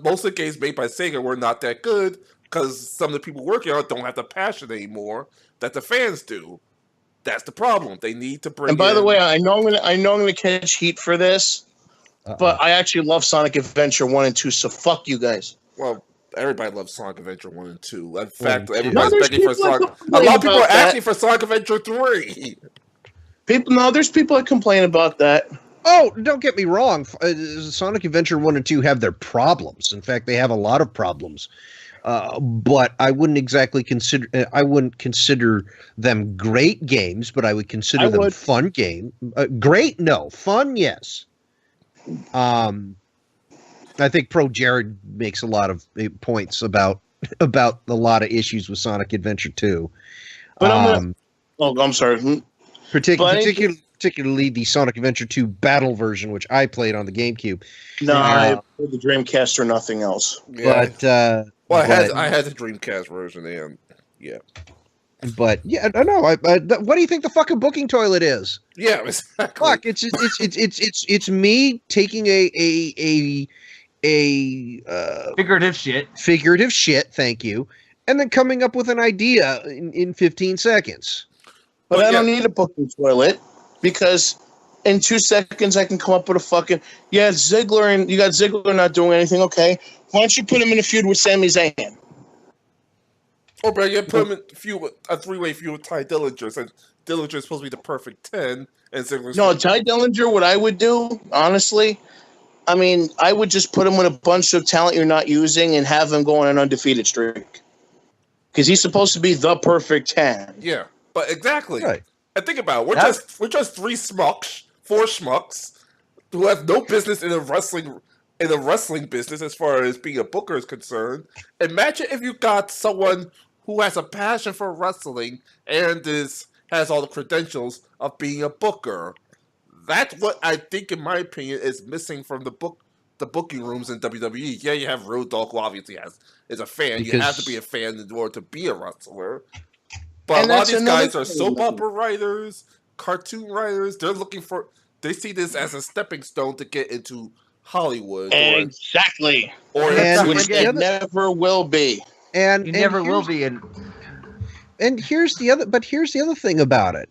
[SPEAKER 2] Most of the games made by Sega were not that good because some of the people working on it don't have the passion anymore that the fans do. That's the problem. They need to bring.
[SPEAKER 1] And by the
[SPEAKER 2] in-
[SPEAKER 1] way, I know I'm gonna catch heat for this, but I actually love Sonic Adventure 1 and 2, so fuck you guys.
[SPEAKER 2] well, everybody loves Sonic Adventure 1 and 2. In fact,
[SPEAKER 3] No,
[SPEAKER 2] everybody's
[SPEAKER 1] there's
[SPEAKER 2] begging for
[SPEAKER 1] people that
[SPEAKER 2] Sonic. A
[SPEAKER 1] complain
[SPEAKER 2] lot of people are
[SPEAKER 1] about that.
[SPEAKER 2] asking for Sonic Adventure 3.
[SPEAKER 1] There's people that complain about that.
[SPEAKER 3] Oh, don't get me wrong. Sonic Adventure 1 and 2 have their problems. In fact, they have a lot of problems. But I wouldn't exactly consider them great games, but I would consider them fun game. Great, no. Fun, yes. I think Pro Jared makes a lot of points about a lot of issues with Sonic Adventure 2.
[SPEAKER 1] But I'm sorry.
[SPEAKER 3] Particularly the Sonic Adventure 2 battle version, which I played on the GameCube.
[SPEAKER 1] No, I played the Dreamcast or nothing else.
[SPEAKER 2] Yeah.
[SPEAKER 3] But
[SPEAKER 2] I had the Dreamcast version, and yeah.
[SPEAKER 3] But yeah, I know. What do you think the fucking booking toilet is?
[SPEAKER 2] Yeah, exactly.
[SPEAKER 3] Fuck! It's me taking a
[SPEAKER 4] Figurative shit.
[SPEAKER 3] Figurative shit. Thank you, and then coming up with an idea in 15 seconds.
[SPEAKER 1] But I don't need a booking toilet because in 2 seconds I can come up with a fucking Ziggler, and you got Ziggler not doing anything. Okay, why don't you put him in a feud with Sami Zayn?
[SPEAKER 2] Or better yet, put him in a three-way feud with Ty Dillinger, since Dillinger's supposed to be the perfect 10, and Ziggler's...
[SPEAKER 1] No, Ty Dillinger, what I would do, honestly, I mean, I would just put him with a bunch of talent you're not using and have him go on an undefeated streak. Because he's supposed to be the perfect 10.
[SPEAKER 2] Yeah, but exactly.
[SPEAKER 3] Right.
[SPEAKER 2] And think about it, we're just four schmucks, who have no business in the wrestling business as far as being a booker is concerned. Imagine if you got someone who has a passion for wrestling and has all the credentials of being a booker. That's what I think, in my opinion, is missing from the booking rooms in WWE. Yeah, you have Road Dogg, who obviously is a fan. You have to be a fan in order to be a wrestler. But a lot of these guys are soap opera writers, cartoon writers. They see this as a stepping stone to get into Hollywood.
[SPEAKER 1] Exactly.
[SPEAKER 2] Which
[SPEAKER 1] they never will be.
[SPEAKER 3] And
[SPEAKER 4] never will be.
[SPEAKER 3] And here's the other thing about it.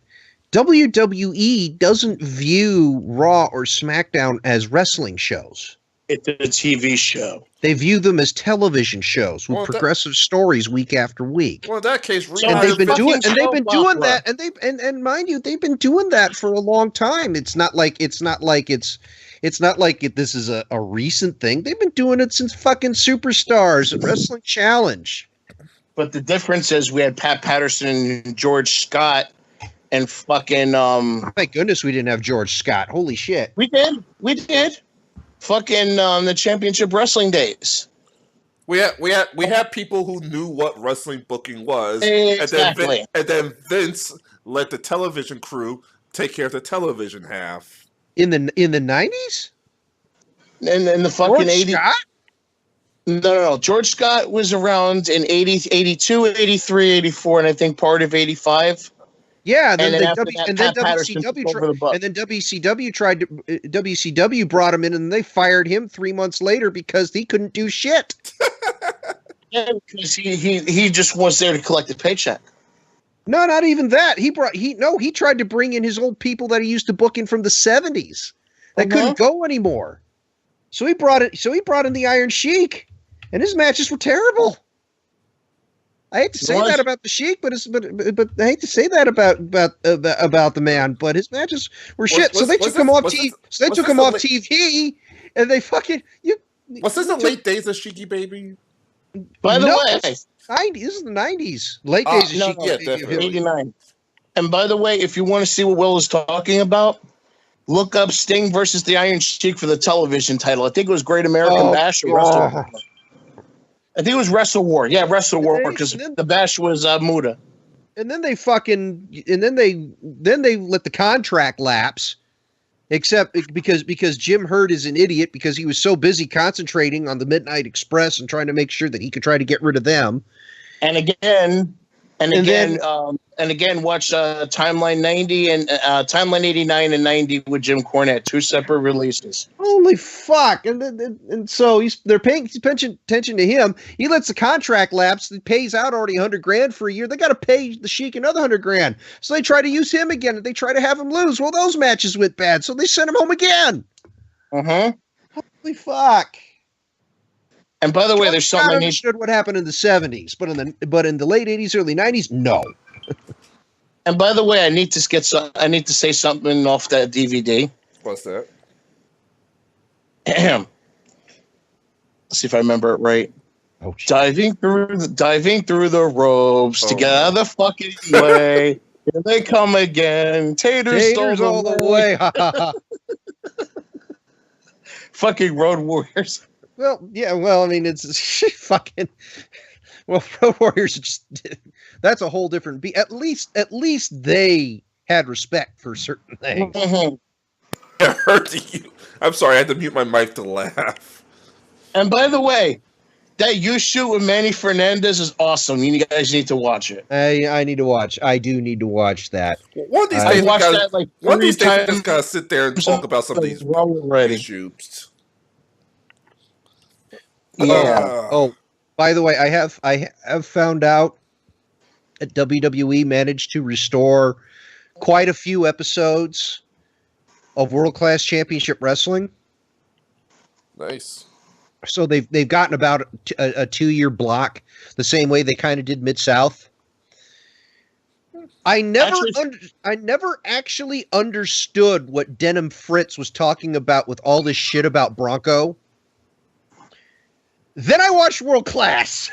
[SPEAKER 3] WWE doesn't view Raw or SmackDown as wrestling shows.
[SPEAKER 1] It's a TV show.
[SPEAKER 3] They view them as television shows with progressive stories week after week.
[SPEAKER 2] Well, in that case,
[SPEAKER 3] they've been doing that, and mind you, they've been doing that for a long time. It's not like this is a recent thing. They've been doing it since fucking Superstars and Wrestling Challenge.
[SPEAKER 1] But the difference is we had Pat Patterson and George Scott and fucking
[SPEAKER 3] thank goodness we didn't have George Scott. Holy shit.
[SPEAKER 1] We did. Fucking the championship wrestling days.
[SPEAKER 2] We had people who knew what wrestling booking was,
[SPEAKER 1] exactly.
[SPEAKER 2] and then Vince let the television crew take care of the television half.
[SPEAKER 3] In the 90s?
[SPEAKER 1] In the fucking 80s.
[SPEAKER 3] Scott?
[SPEAKER 1] No. George Scott was around in 80, 82, 83, 84, and I think part of 85.
[SPEAKER 3] Yeah,
[SPEAKER 1] then
[SPEAKER 3] WCW brought him in, and they fired him 3 months later because he couldn't do shit.
[SPEAKER 1] Yeah, because he just was there to collect the paycheck.
[SPEAKER 3] No, not even that. He tried to bring in his old people that he used to book in from the 70s that couldn't go anymore. So he brought in the Iron Sheik, and his matches were terrible. I hate to say that about the Sheik, but I hate to say that about the man. But his matches were shit. So they took him off TV. So they took him off TV, and they fucking
[SPEAKER 2] Was this the late days of Sheiky Baby?
[SPEAKER 1] By the way,
[SPEAKER 3] this is the 90s. Late days of Sheiky Baby.
[SPEAKER 1] 89. And by the way, if you want to see what Will is talking about, look up Sting versus the Iron Sheik for the television title. I think it was Great American Bash or Wrestle War. I think it was Wrestle War. Yeah, Wrestle War, because the Bash was Muda.
[SPEAKER 3] And then they let the contract lapse, Except because Jim Hurd is an idiot because he was so busy concentrating on the Midnight Express and trying to make sure that he could try to get rid of them.
[SPEAKER 1] And again, watch Timeline 90 and Timeline 89 and 90 with Jim Cornette, 2 separate releases.
[SPEAKER 3] Holy fuck! And so they're paying attention to him. He lets the contract lapse. He pays out already $100,000 for a year. They got to pay the Sheik another $100,000. So they try to use him again. And they try to have him lose. Well, those matches went bad, so they sent him home again. Holy fuck!
[SPEAKER 1] And by the way, there's something I
[SPEAKER 3] understood what happened in the 70s, but in the late 80s, early 90s, no.
[SPEAKER 1] And by the way, I need to say something off that DVD.
[SPEAKER 2] What's that?
[SPEAKER 1] Let's see if I remember it right.
[SPEAKER 3] Oh, shit.
[SPEAKER 1] Diving through the ropes to get out of the fucking way. Here they come again. Taters
[SPEAKER 3] all the way.
[SPEAKER 1] Fucking Road Warriors.
[SPEAKER 3] Well, yeah. Well, I mean, it's fucking. Well, Road Warriors just. That's a whole different beat. At least they had respect for certain things.
[SPEAKER 2] I heard you. I'm sorry, I had to mute my mic to laugh.
[SPEAKER 1] And by the way, that You Shoot with Manny Fernandez is awesome. You guys need to watch it.
[SPEAKER 3] I need to watch. I do need to watch that.
[SPEAKER 2] One of these days, we just gotta sit there and talk about some of these shoots.
[SPEAKER 1] Yeah.
[SPEAKER 3] By the way, I have found out that WWE managed to restore quite a few episodes of World Class Championship Wrestling.
[SPEAKER 2] Nice.
[SPEAKER 3] So they've gotten about a 2-year block, the same way they kind of did Mid-South. I never actually understood what Denim Fritz was talking about with all this shit about Bronco. Then I watched World Class.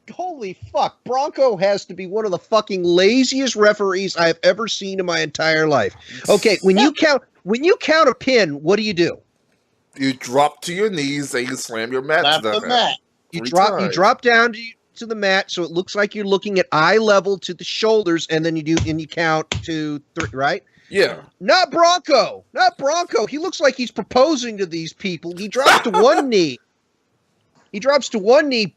[SPEAKER 3] Holy fuck. Bronco has to be one of the fucking laziest referees I've ever seen in my entire life. Okay, when you count a pin, what do?
[SPEAKER 2] You drop to your knees and you slam your mat to the mat.
[SPEAKER 3] You drop down to the mat so it looks like you're looking at eye level to the shoulders, and then you count to 3, right?
[SPEAKER 2] Yeah.
[SPEAKER 3] Not Bronco. He looks like he's proposing to these people. He drops to one knee.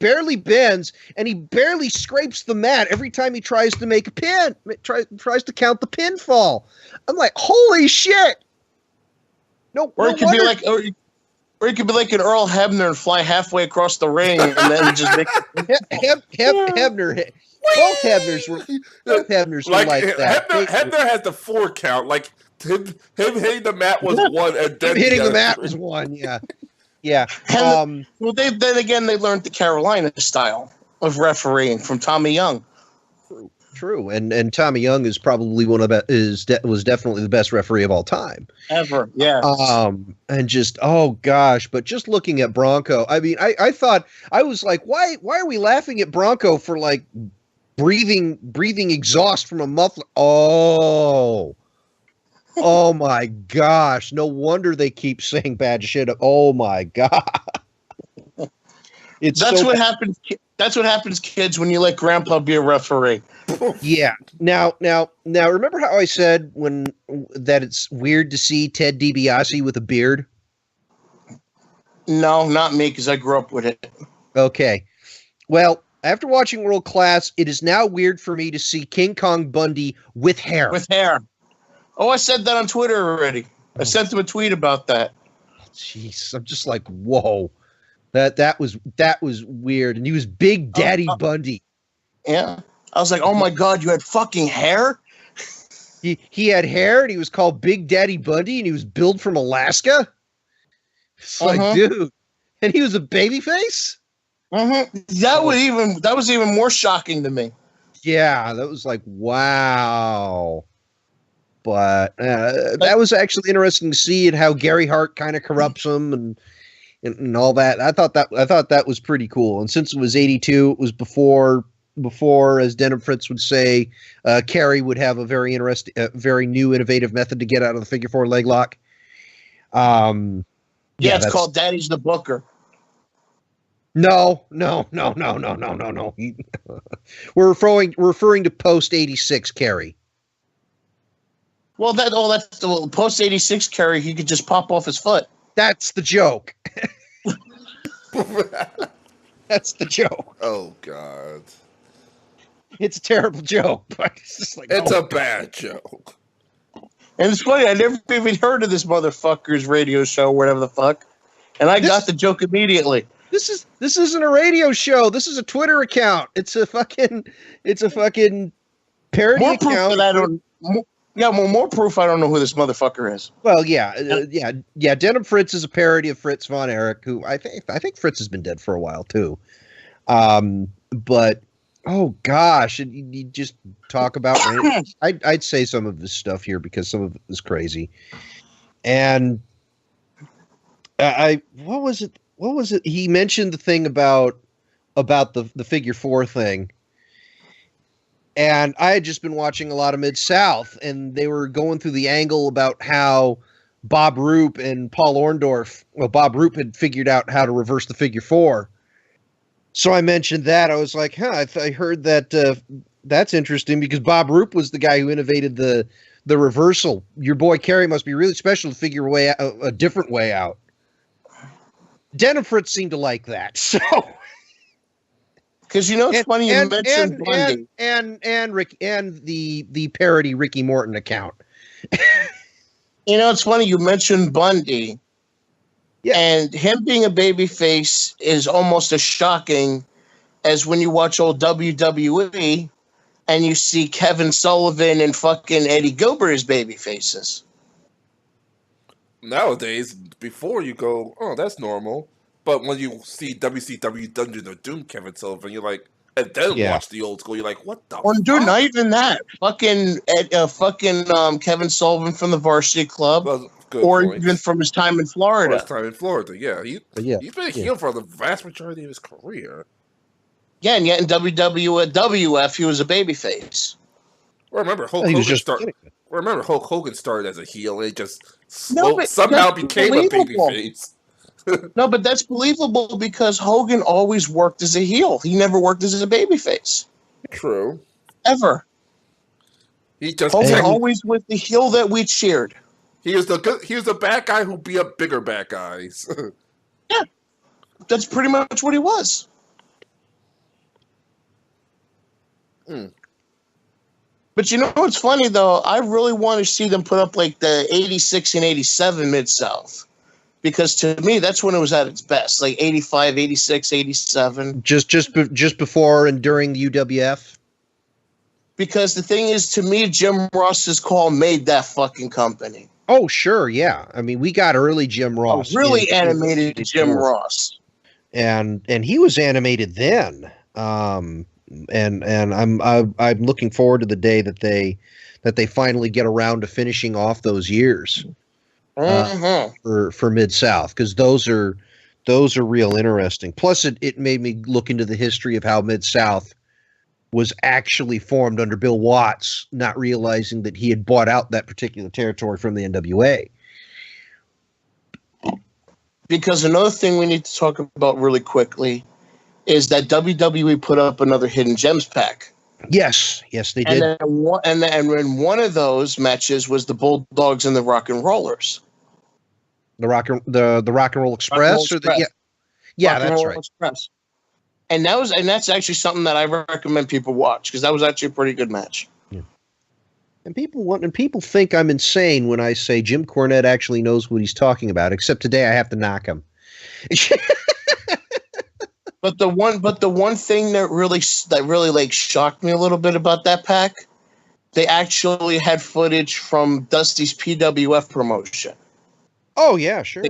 [SPEAKER 3] Barely bends, and he barely scrapes the mat every time he tries to make a pin. Tries to count the pinfall. I'm like, holy shit!
[SPEAKER 1] Or it could be like an Earl Hebner and fly halfway across the ring, and then just make
[SPEAKER 3] Hebner. Both Hebners were like that.
[SPEAKER 2] Hebner had the 4 count. Like him hitting the mat was 1, and then
[SPEAKER 3] hitting the mat was 1. Yeah. Yeah.
[SPEAKER 1] Well, they learned the Carolina style of refereeing from Tommy Young.
[SPEAKER 3] True. And Tommy Young is probably was definitely the best referee of all time
[SPEAKER 1] ever. Yeah.
[SPEAKER 3] And just but just looking at Bronco, I mean, I thought, I was like, why are we laughing at Bronco for like breathing exhaust from a muffler? Oh my gosh. No wonder they keep saying bad shit. Oh my God.
[SPEAKER 1] That's what happens. That's what happens, kids, when you let Grandpa be a referee.
[SPEAKER 3] Yeah. Now, remember how I said that it's weird to see Ted DiBiase with a beard?
[SPEAKER 1] No, not me, because I grew up with it.
[SPEAKER 3] Okay. Well, after watching World Class, it is now weird for me to see King Kong Bundy with hair.
[SPEAKER 1] Oh, I said that on Twitter already. I sent him a tweet about that.
[SPEAKER 3] Jeez, I'm just like, whoa. That was weird. And he was Big Daddy Bundy.
[SPEAKER 1] Yeah. I was like, oh my God, you had fucking hair?
[SPEAKER 3] He had hair, and he was called Big Daddy Bundy, and he was billed from Alaska. It's like, dude. And he was a babyface?
[SPEAKER 1] That was even more shocking to me.
[SPEAKER 3] Yeah, that was like, wow. But that was actually interesting to see, and how Gary Hart kind of corrupts him and all that. I thought that was pretty cool. And since it was 82, it was before, as Denim Fritz would say, Kerry would have a very interesting, very new, innovative method to get out of the figure 4 leg lock.
[SPEAKER 1] It's called Daddy's the Booker.
[SPEAKER 3] No. We're referring to post 86 Kerry.
[SPEAKER 1] Well, that's the post 86 Kerry. He could just pop off his foot.
[SPEAKER 3] That's the joke. That's the joke.
[SPEAKER 2] Oh God.
[SPEAKER 3] It's a terrible joke, but it's just like
[SPEAKER 2] It's a bad joke.
[SPEAKER 1] And it's funny, I never even heard of this motherfucker's radio show, whatever the fuck. And I got the joke immediately.
[SPEAKER 3] This isn't a radio show. This is a Twitter account. It's a fucking parody
[SPEAKER 1] More
[SPEAKER 3] account.
[SPEAKER 1] proof that I don't. More proof I don't know who this motherfucker is.
[SPEAKER 3] Well, yeah. Denim Fritz is a parody of Fritz von Erich, who I think Fritz has been dead for a while too. But oh gosh, you just talk about. I'd say some of this stuff here because some of it is crazy. And what was it? What was it? He mentioned the thing about the figure four thing. And I had just been watching a lot of Mid-South, and they were going through the angle about how Bob Roop and Paul Orndorff, Bob Roop had figured out how to reverse the figure four. So I mentioned that. I was like, I heard that that's interesting because Bob Roop was the guy who innovated the reversal. Your boy Kerry must be really special to figure a different way out. Denim Fritz seemed to like that, so...
[SPEAKER 1] Because it's funny you mentioned Bundy
[SPEAKER 3] and Rick and the parody Ricky Morton account.
[SPEAKER 1] It's funny you mentioned Bundy, and him being a babyface is almost as shocking as when you watch old WWE and you see Kevin Sullivan and fucking Eddie Gilbert as babyfaces.
[SPEAKER 2] Nowadays, before you go, oh, that's normal. But when you see WCW Dungeon of Doom Kevin Sullivan, you're like, and then watch the old school, you're like, what the fuck?
[SPEAKER 1] Dude, not even that. Fucking Kevin Sullivan from the Varsity Club. Even from his time in Florida.
[SPEAKER 2] Yeah. He's been a heel for the vast majority of his career.
[SPEAKER 1] Yeah, and yet in WWF, he was a babyface.
[SPEAKER 2] Remember, Hulk Hogan started as a heel, and he just somehow became a babyface.
[SPEAKER 1] No, but that's believable because Hogan always worked as a heel. He never worked as a babyface.
[SPEAKER 2] True.
[SPEAKER 1] Ever. Hogan always was the heel that we cheered.
[SPEAKER 2] He was the bad guy who beat up bigger bad guys.
[SPEAKER 1] Yeah. That's pretty much what he was. But what's funny, though? I really want to see them put up like the 86 and 87 Mid-South. Because to me, that's when it was at its best, like 85, 86, 87.
[SPEAKER 3] Just before and during the UWF?
[SPEAKER 1] Because the thing is, to me, Jim Ross's call made that fucking company.
[SPEAKER 3] Oh, sure, yeah. I mean, we got early Jim Ross.
[SPEAKER 1] Really animated Jim Ross.
[SPEAKER 3] And he was animated then. And I'm looking forward to the day that they finally get around to finishing off those years. For Mid-South, because those are real interesting. Plus, it made me look into the history of how Mid-South was actually formed under Bill Watts, not realizing that he had bought out that particular territory from the NWA.
[SPEAKER 1] Because another thing we need to talk about really quickly is that WWE put up another Hidden Gems pack.
[SPEAKER 3] Yes, they did.
[SPEAKER 1] And one of those matches was the Bulldogs and the Rock and Rollers.
[SPEAKER 3] The Rock and Roll Express, that's right.
[SPEAKER 1] Express. And that's actually something that I recommend people watch because that was actually a pretty good match.
[SPEAKER 3] Yeah. And people think I'm insane when I say Jim Cornette actually knows what he's talking about. Except today, I have to knock him.
[SPEAKER 1] But the one thing that really like shocked me a little bit about that pack, they actually had footage from Dusty's PWF promotion.
[SPEAKER 3] Oh yeah, sure.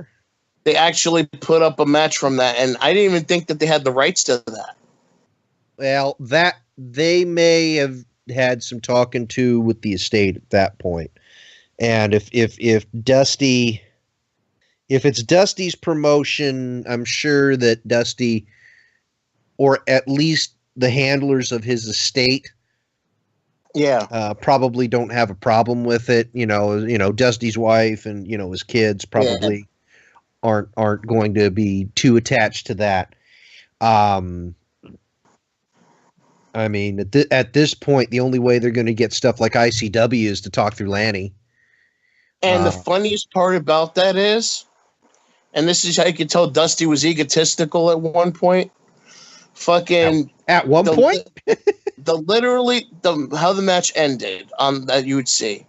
[SPEAKER 1] They actually put up a match from that, and I didn't even think that they had the rights to that.
[SPEAKER 3] Well, that they may have had some talking to with the estate at that point. And if Dusty, if it's Dusty's promotion, I'm sure that Dusty, or at least the handlers of his estate, probably don't have a problem with it. Dusty's wife and his kids probably aren't going to be too attached to that. I mean, at this point, the only way they're going to get stuff like ICW is to talk through Lanny.
[SPEAKER 1] And the funniest part about that is, and this is how you could tell Dusty was egotistical at one point. Fucking
[SPEAKER 3] at one point,
[SPEAKER 1] how the match ended on that you would see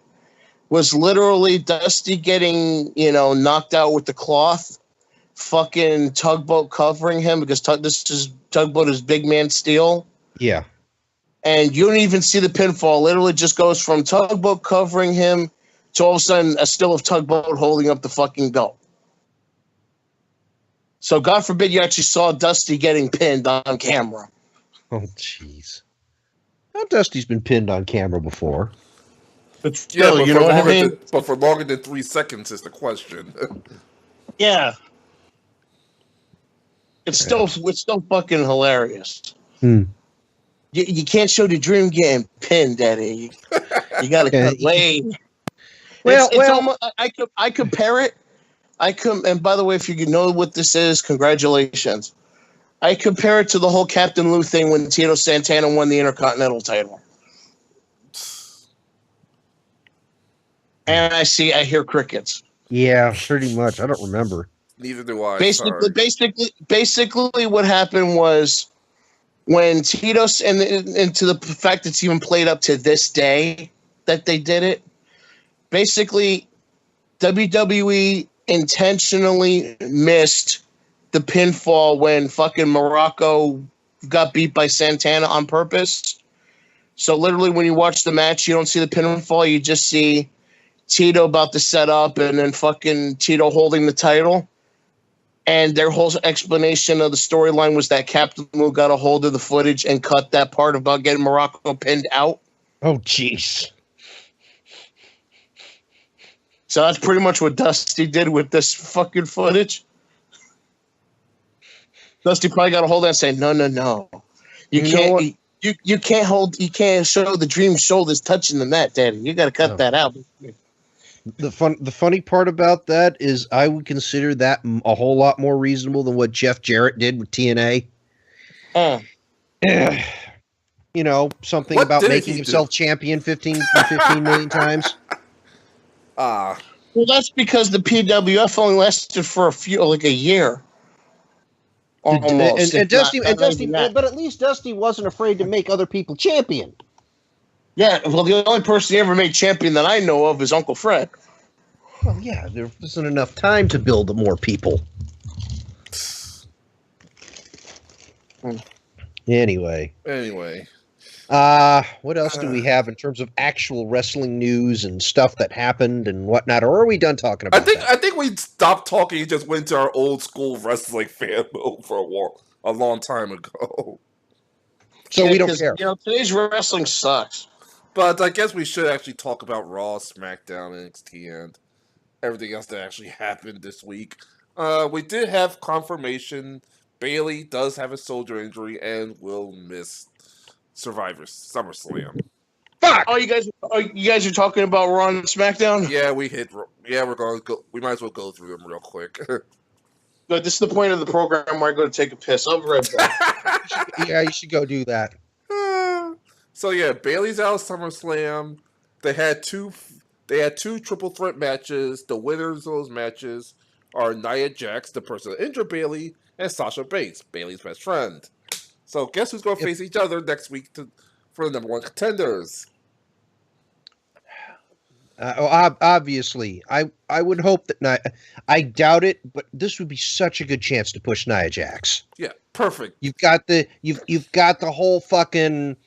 [SPEAKER 1] was literally Dusty getting knocked out with the cloth, fucking Tugboat covering him because Tugboat is big man steel.
[SPEAKER 3] Yeah,
[SPEAKER 1] and you don't even see the pinfall. Literally just goes from Tugboat covering him to all of a sudden a still of Tugboat holding up the fucking belt. So God forbid you actually saw Dusty getting pinned on camera.
[SPEAKER 3] Oh, jeez. Now Dusty's been pinned on camera before.
[SPEAKER 1] But still,
[SPEAKER 2] but
[SPEAKER 1] you know what I mean?
[SPEAKER 2] But for longer than 3 seconds is the question.
[SPEAKER 1] Yeah. It's still fucking hilarious. You can't show the Dream getting pinned, Eddie. You got to cut lane. It's almost, I compare it. And by the way, if you know what this is, congratulations. I compare it to the whole Captain Lou thing when Tito Santana won the Intercontinental title. And I hear crickets.
[SPEAKER 3] Yeah, pretty much. I don't remember.
[SPEAKER 2] Neither do I.
[SPEAKER 1] Basically, what happened was when Tito's and to the fact it's even played up to this day that they did it. Basically, WWE intentionally missed the pinfall when fucking Morocco got beat by Santana on purpose. So literally, when you watch the match, you don't see the pinfall. You just see Tito about to set up and then fucking Tito holding the title. And their whole explanation of the storyline was that Captain Lou got a hold of the footage and cut that part about getting Morocco pinned out.
[SPEAKER 3] Oh, jeez.
[SPEAKER 1] So that's pretty much what Dusty did with this fucking footage. Dusty probably got a hold of it and say, no. You can't show the Dream shoulders touching the mat, Daddy. You got to cut that out.
[SPEAKER 3] The funny part about that is I would consider that a whole lot more reasonable than what Jeff Jarrett did with TNA. Something
[SPEAKER 2] What
[SPEAKER 3] about
[SPEAKER 2] did
[SPEAKER 3] making
[SPEAKER 2] he
[SPEAKER 3] himself
[SPEAKER 2] do?
[SPEAKER 3] champion 15 million times.
[SPEAKER 1] Well, that's because the PWF only lasted for a year. Almost.
[SPEAKER 3] And Dusty, but at least Dusty wasn't afraid to make other people champion.
[SPEAKER 1] Yeah, well, the only person he ever made champion that I know of is Uncle Fred.
[SPEAKER 3] Well, yeah, there wasn't enough time to build more people. Anyway. What else do we have in terms of actual wrestling news and stuff that happened and whatnot? Or are we done talking about that?
[SPEAKER 2] I think we stopped talking and just went to our old school wrestling fan mode for a long time ago.
[SPEAKER 3] So we don't care.
[SPEAKER 1] Today's wrestling sucks.
[SPEAKER 2] But I guess we should actually talk about Raw, SmackDown, NXT, and everything else that actually happened this week. We did have confirmation Bayley does have a shoulder injury and will miss Survivor's SummerSlam.
[SPEAKER 1] Fuck! Oh, you guys are talking about Raw and SmackDown?
[SPEAKER 2] Yeah, we're going to go. We might as well go through them real quick.
[SPEAKER 1] Good. This is the point of the program where I go to take a piss. I'll be right back.
[SPEAKER 3] Yeah, you should go do that.
[SPEAKER 2] So yeah, Bayley's out of SummerSlam. They had two triple threat matches. The winners of those matches are Nia Jax, the person that injured Bayley, and Sasha Banks, Bayley's best friend. So guess who's going to face each other next week for the number one contenders?
[SPEAKER 3] Obviously, I would hope that I doubt it, but this would be such a good chance to push Nia Jax.
[SPEAKER 2] Yeah, perfect.
[SPEAKER 3] You've got the whole fucking.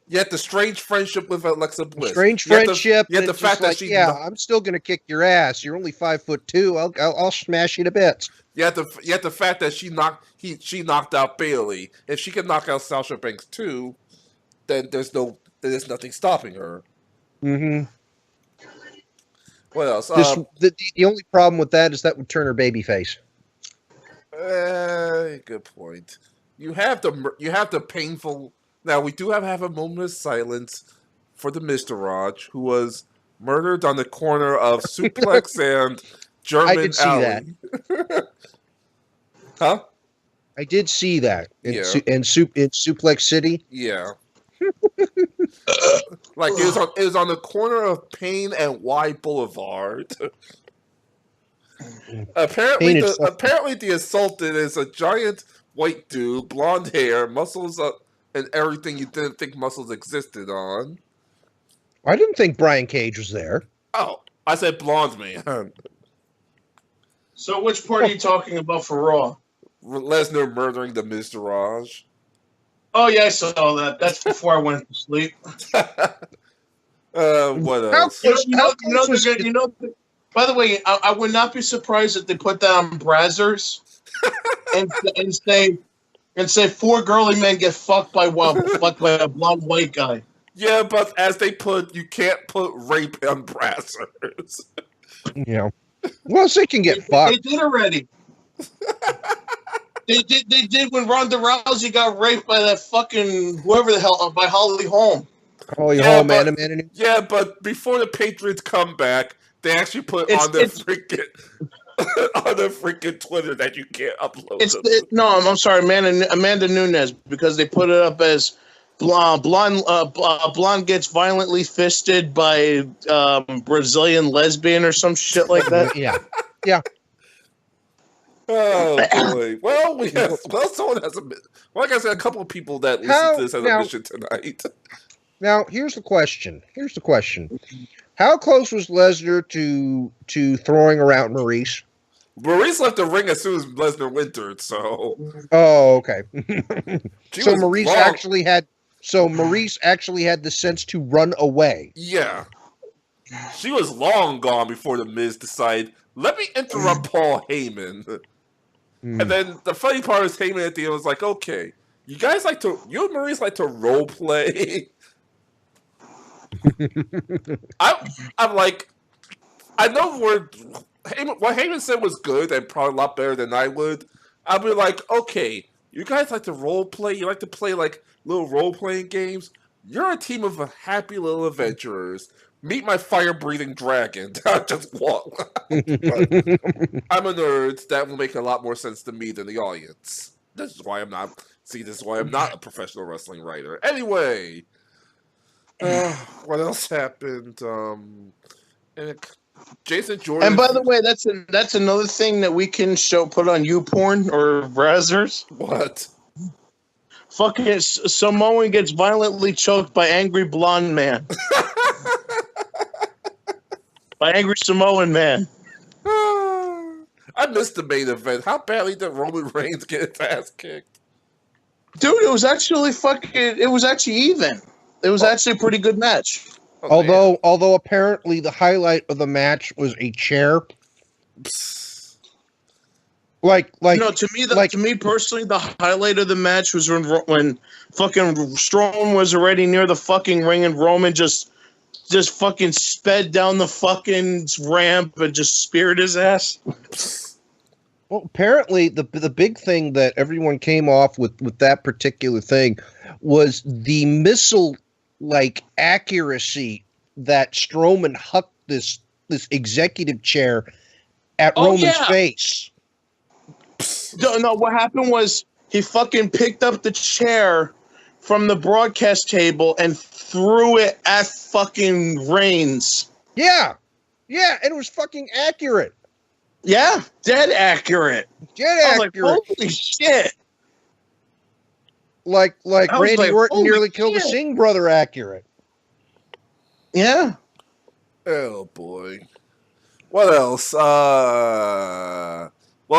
[SPEAKER 2] You had the strange friendship with Alexa Bliss.
[SPEAKER 3] Strange friendship.
[SPEAKER 2] You had the fact that
[SPEAKER 3] I'm still gonna kick your ass. You're only 5'2". I'll smash you to bits.
[SPEAKER 2] You had the fact that she knocked out Bayley. If she can knock out Sasha Banks too, then there's nothing stopping her.
[SPEAKER 3] Mm-hmm.
[SPEAKER 2] What else?
[SPEAKER 3] The only problem with that is that would turn her babyface.
[SPEAKER 2] Good point. You have the painful. Now we do have a moment of silence for the Mr. Raj, who was murdered on the corner of Suplex and German
[SPEAKER 3] I did see
[SPEAKER 2] Alley.
[SPEAKER 3] That.
[SPEAKER 2] Huh?
[SPEAKER 3] I did see that in
[SPEAKER 2] Yeah.
[SPEAKER 3] Suplex City.
[SPEAKER 2] Yeah. Like it was on the corner of Payne and Y Boulevard. apparently the assaulted is a giant white dude, blonde hair, muscles and everything you didn't think muscles existed on.
[SPEAKER 3] I didn't think Brian Cage was there.
[SPEAKER 2] Oh, I said blonde man.
[SPEAKER 1] So which part are you talking about for Raw?
[SPEAKER 2] Lesnar murdering the Mr. Raj.
[SPEAKER 1] Oh yeah, I saw that. That's before I went to sleep.
[SPEAKER 2] What else?
[SPEAKER 1] By the way, I would not be surprised if they put that on Brazzers and say 4 girly men get fucked by a blonde white guy.
[SPEAKER 2] Yeah, but as they put, you can't put rape on Brazzers.
[SPEAKER 3] Yeah. Well, they can get fucked.
[SPEAKER 1] They did already. They did when Ronda Rousey got raped by that fucking whoever the hell by Holly Holm.
[SPEAKER 3] Holly Holm, man.
[SPEAKER 2] Yeah, but before the Patriots come back, they actually put on their freaking Twitter that you can't upload.
[SPEAKER 1] I'm sorry, Amanda Nunes, because they put it up as blonde gets violently fisted by Brazilian lesbian or some shit like that.
[SPEAKER 3] Yeah.
[SPEAKER 2] Oh boy! Well, someone has like I said, a couple of people that listen to this as a mission tonight.
[SPEAKER 3] Now, here's the question. How close was Lesnar to throwing around Maurice?
[SPEAKER 2] Maurice left the ring as soon as Lesnar entered, so.
[SPEAKER 3] Oh, okay. So Maurice
[SPEAKER 2] long.
[SPEAKER 3] actually had the sense to run away.
[SPEAKER 2] Yeah. She was long gone before the Miz decided, let me interrupt Paul Heyman. And then the funny part is Heyman at the end was like, okay, you and Maurice like to role play. I'm like, I know what Heyman said was good and probably a lot better than I would. I'll be like, okay, you guys like to role play. You like to play like little role playing games. You're a team of happy little adventurers. Meet my fire breathing dragon. Just walk. I'm a nerd. That will make a lot more sense to me than the audience. This is why I'm not a professional wrestling writer. Anyway. What else happened? Jason Jordan.
[SPEAKER 1] And by the way, that's another thing that we can put on YouPorn or Brazzers.
[SPEAKER 2] What?
[SPEAKER 1] Fucking Samoan gets violently choked by angry blonde man. By angry Samoan man.
[SPEAKER 2] I missed the main event. How badly did Roman Reigns get his ass kicked?
[SPEAKER 1] Dude, it was actually even. It was actually a pretty good match.
[SPEAKER 3] Although apparently the highlight of the match was a chair.
[SPEAKER 1] To me personally, the highlight of the match was when fucking Strowman was already near the fucking ring and Roman just fucking sped down the fucking ramp and just speared his ass.
[SPEAKER 3] Well, apparently the big thing that everyone came off with that particular thing was the missile accuracy that Strowman hucked this executive chair at Roman's face.
[SPEAKER 1] No, what happened was he fucking picked up the chair from the broadcast table and threw it at fucking Reigns.
[SPEAKER 3] Yeah, and it was fucking accurate.
[SPEAKER 1] Yeah, dead accurate. Holy shit.
[SPEAKER 3] Like Randy Orton nearly killed the Singh brother accurate.
[SPEAKER 1] Yeah.
[SPEAKER 2] Oh boy. What else? Well,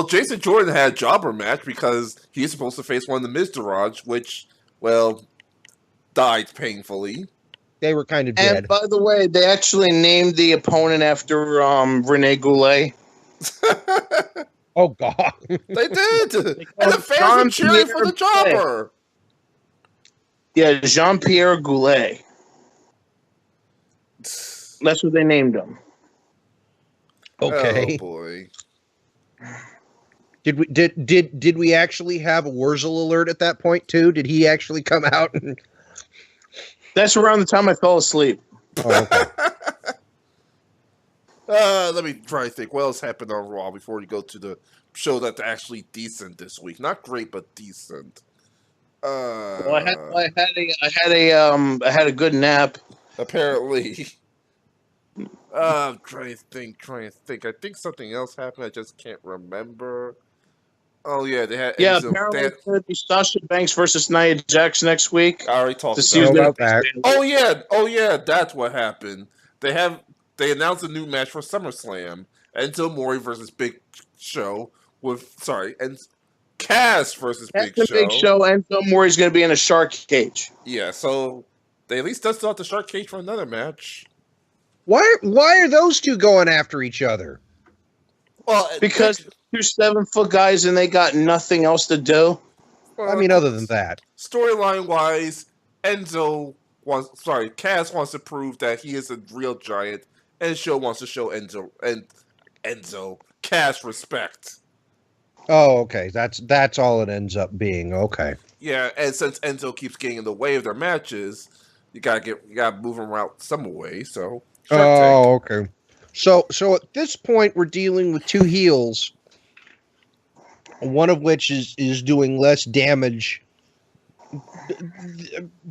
[SPEAKER 2] Jason Jordan had a jobber match because he's supposed to face one of the Miztourage, which, died painfully.
[SPEAKER 3] They were kind of dead.
[SPEAKER 1] And by the way, they actually named the opponent after Rene Goulet.
[SPEAKER 3] Oh God.
[SPEAKER 2] They did. And the fans were cheering for the jobber.
[SPEAKER 1] Yeah, Jean-Pierre Goulet. That's what they named him.
[SPEAKER 3] Okay.
[SPEAKER 2] Oh boy.
[SPEAKER 3] Did we actually have a Wurzel alert at that point too? Did he actually come out?
[SPEAKER 1] That's around the time I fell asleep.
[SPEAKER 3] Oh, okay.
[SPEAKER 2] Let me try to think. What else happened on Raw before you go to the show that's actually decent this week? Not great, but decent.
[SPEAKER 1] Well, I had a good nap.
[SPEAKER 2] Apparently. I'm trying to think. I think something else happened. I just can't remember. Oh yeah, they had
[SPEAKER 1] Yeah,
[SPEAKER 2] Enzo.
[SPEAKER 1] apparently it's going to be Sasha Banks versus Nia Jax next week.
[SPEAKER 2] I already talked
[SPEAKER 1] To see who's
[SPEAKER 2] about
[SPEAKER 3] Know
[SPEAKER 1] going
[SPEAKER 3] about
[SPEAKER 1] to
[SPEAKER 3] that.
[SPEAKER 2] Oh yeah, that's what happened. They announced a new match for SummerSlam. Enzo Mori versus Big Show and Cass versus Big
[SPEAKER 1] the Big
[SPEAKER 2] Show.
[SPEAKER 1] Show, and Phil Murray's going to be in a shark cage.
[SPEAKER 2] Yeah, so they at least dusted out the shark cage for another match.
[SPEAKER 3] Why are those two going after each other?
[SPEAKER 2] Well,
[SPEAKER 1] Because 2 7-foot guys and they got nothing else to do.
[SPEAKER 3] I mean, other than that.
[SPEAKER 2] Storyline wise, Cass wants to prove that he is a real giant, and Show wants to show Enzo Cass respect.
[SPEAKER 3] Oh, okay. That's all it ends up being. Okay.
[SPEAKER 2] Yeah, and since Enzo keeps getting in the way of their matches, you gotta move him out some way. So
[SPEAKER 3] okay. So at this point, we're dealing with two heels, one of which is doing less damage.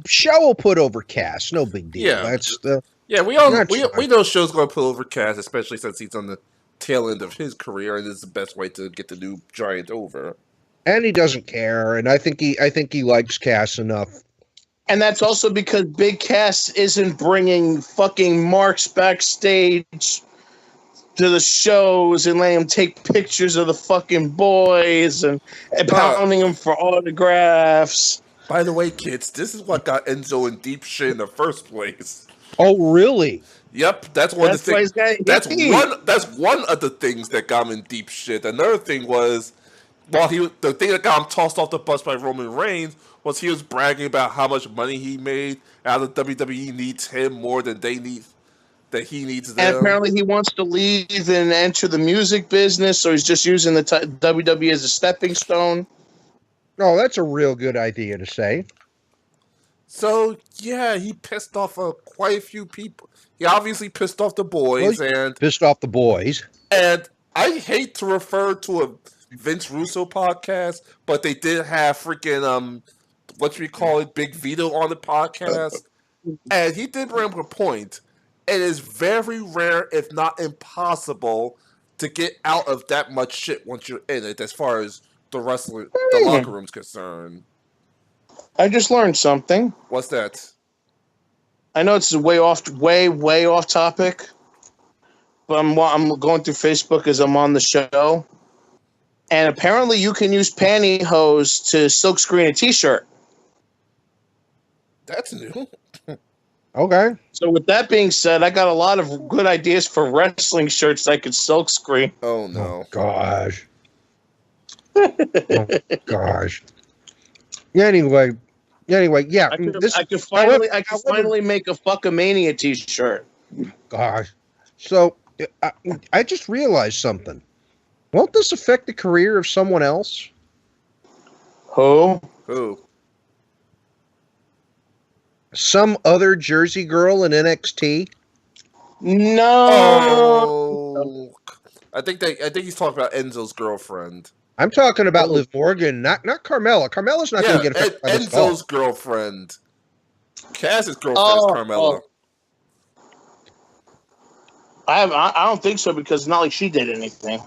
[SPEAKER 3] Show will put over Cass, no big deal.
[SPEAKER 2] Yeah, we know Show's going to put over Cass, especially since he's on the tail end of his career, and this is the best way to get the new giant over.
[SPEAKER 3] And he doesn't care, and I think he likes Cass enough.
[SPEAKER 1] And that's also because Big Cass isn't bringing fucking marks backstage to the shows and letting him take pictures of the fucking boys and pounding them for autographs.
[SPEAKER 2] By the way, kids, this is what got Enzo in deep shit in the first place.
[SPEAKER 3] Oh, really?
[SPEAKER 2] Yep, that's one of the things. That's one of the things that got him in deep shit. Another thing was, the thing that got him tossed off the bus by Roman Reigns was he was bragging about how much money he made, how the WWE needs him more than he needs them.
[SPEAKER 1] And apparently he wants to leave and enter the music business, so he's just using the WWE as a stepping stone.
[SPEAKER 3] Oh, that's a real good idea to say.
[SPEAKER 2] So, yeah, he pissed off quite a few people. He obviously pissed off the boys. And I hate to refer to a Vince Russo podcast, but they did have freaking, Big Vito on the podcast. And he did bring up a point. It is very rare, if not impossible, to get out of that much shit once you're in it, as far as the locker room's concerned.
[SPEAKER 1] I just learned something.
[SPEAKER 2] What's that?
[SPEAKER 1] I know it's way off topic, but I'm going through Facebook as I'm on the show, and apparently you can use pantyhose to silkscreen a T-shirt.
[SPEAKER 2] That's new.
[SPEAKER 3] Okay.
[SPEAKER 1] So with that being said, I got a lot of good ideas for wrestling shirts I could silkscreen.
[SPEAKER 2] Oh no!
[SPEAKER 3] Oh, gosh. Oh gosh. Anyway, yeah.
[SPEAKER 1] I could finally make a Fuckamania T-shirt.
[SPEAKER 3] Gosh. So I just realized something. Won't this affect the career of someone else?
[SPEAKER 1] Who?
[SPEAKER 3] Some other Jersey girl in NXT?
[SPEAKER 1] No.
[SPEAKER 2] Oh. I think he's talking about Enzo's girlfriend.
[SPEAKER 3] I'm talking about Liv Morgan, not Carmella. Carmella's not going to get affected by this
[SPEAKER 2] Enzo's girlfriend. Cass's girlfriend is Carmella.
[SPEAKER 1] I don't think so, because it's not like she did anything.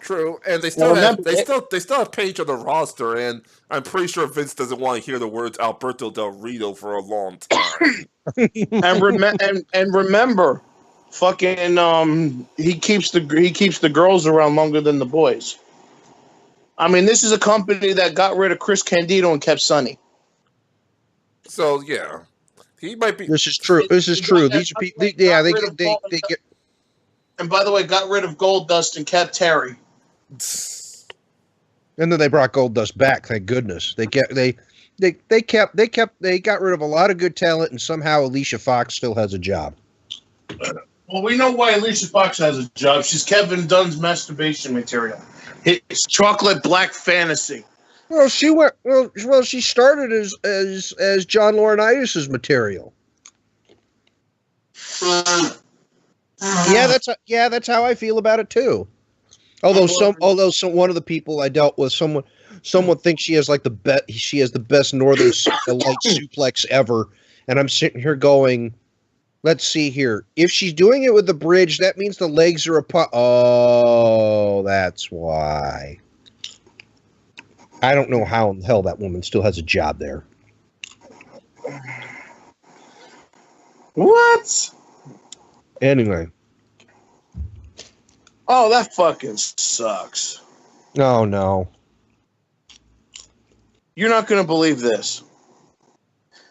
[SPEAKER 2] True, and they still have Paige on the roster, and I'm pretty sure Vince doesn't want to hear the words Alberto Del Rio for a long time.
[SPEAKER 1] and remember, fucking he keeps the girls around longer than the boys. I mean, this is a company that got rid of Chris Candido and kept Sonny.
[SPEAKER 2] So yeah, he might be.
[SPEAKER 3] This is true. These are people. They get.
[SPEAKER 1] And by the way, got rid of Goldust and kept Terry.
[SPEAKER 3] And then they brought Goldust back. Thank goodness. They got rid of a lot of good talent, and somehow Alicia Fox still has a job.
[SPEAKER 1] Well, we know why Alicia Fox has a job. She's Kevin Dunn's masturbation material. It's chocolate black fantasy.
[SPEAKER 3] Well, she went. Well, she started as John Laurinaitis' material. That's how I feel about it too. Although one of the people I dealt with, someone thinks she has the best Northern Light suplex ever, and I'm sitting here going, Let's see here. If she's doing it with the bridge, that means the legs are apart. Oh, that's why. I don't know how in the hell that woman still has a job there.
[SPEAKER 1] What?
[SPEAKER 3] Anyway.
[SPEAKER 1] Oh, that fucking sucks.
[SPEAKER 3] Oh, no.
[SPEAKER 1] You're not going to believe this.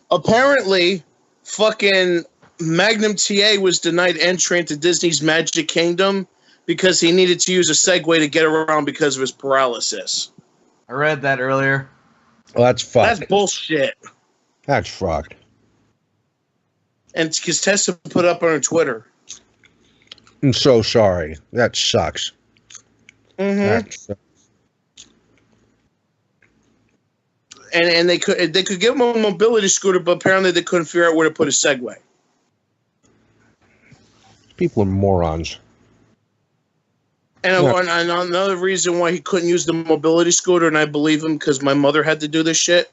[SPEAKER 1] Apparently, fucking Magnum TA was denied entry into Disney's Magic Kingdom because he needed to use a Segway to get around because of his paralysis.
[SPEAKER 4] I read that earlier.
[SPEAKER 3] Well, that's fucked.
[SPEAKER 1] That's bullshit.
[SPEAKER 3] That's fucked.
[SPEAKER 1] And because Tessa put up on her Twitter.
[SPEAKER 3] I'm so sorry. That sucks.
[SPEAKER 1] Mm-hmm.
[SPEAKER 3] That sucks.
[SPEAKER 1] And they could give him a mobility scooter, but apparently they couldn't figure out where to put a Segway.
[SPEAKER 3] People are morons.
[SPEAKER 1] And another reason why he couldn't use the mobility scooter, and I believe him because my mother had to do this shit,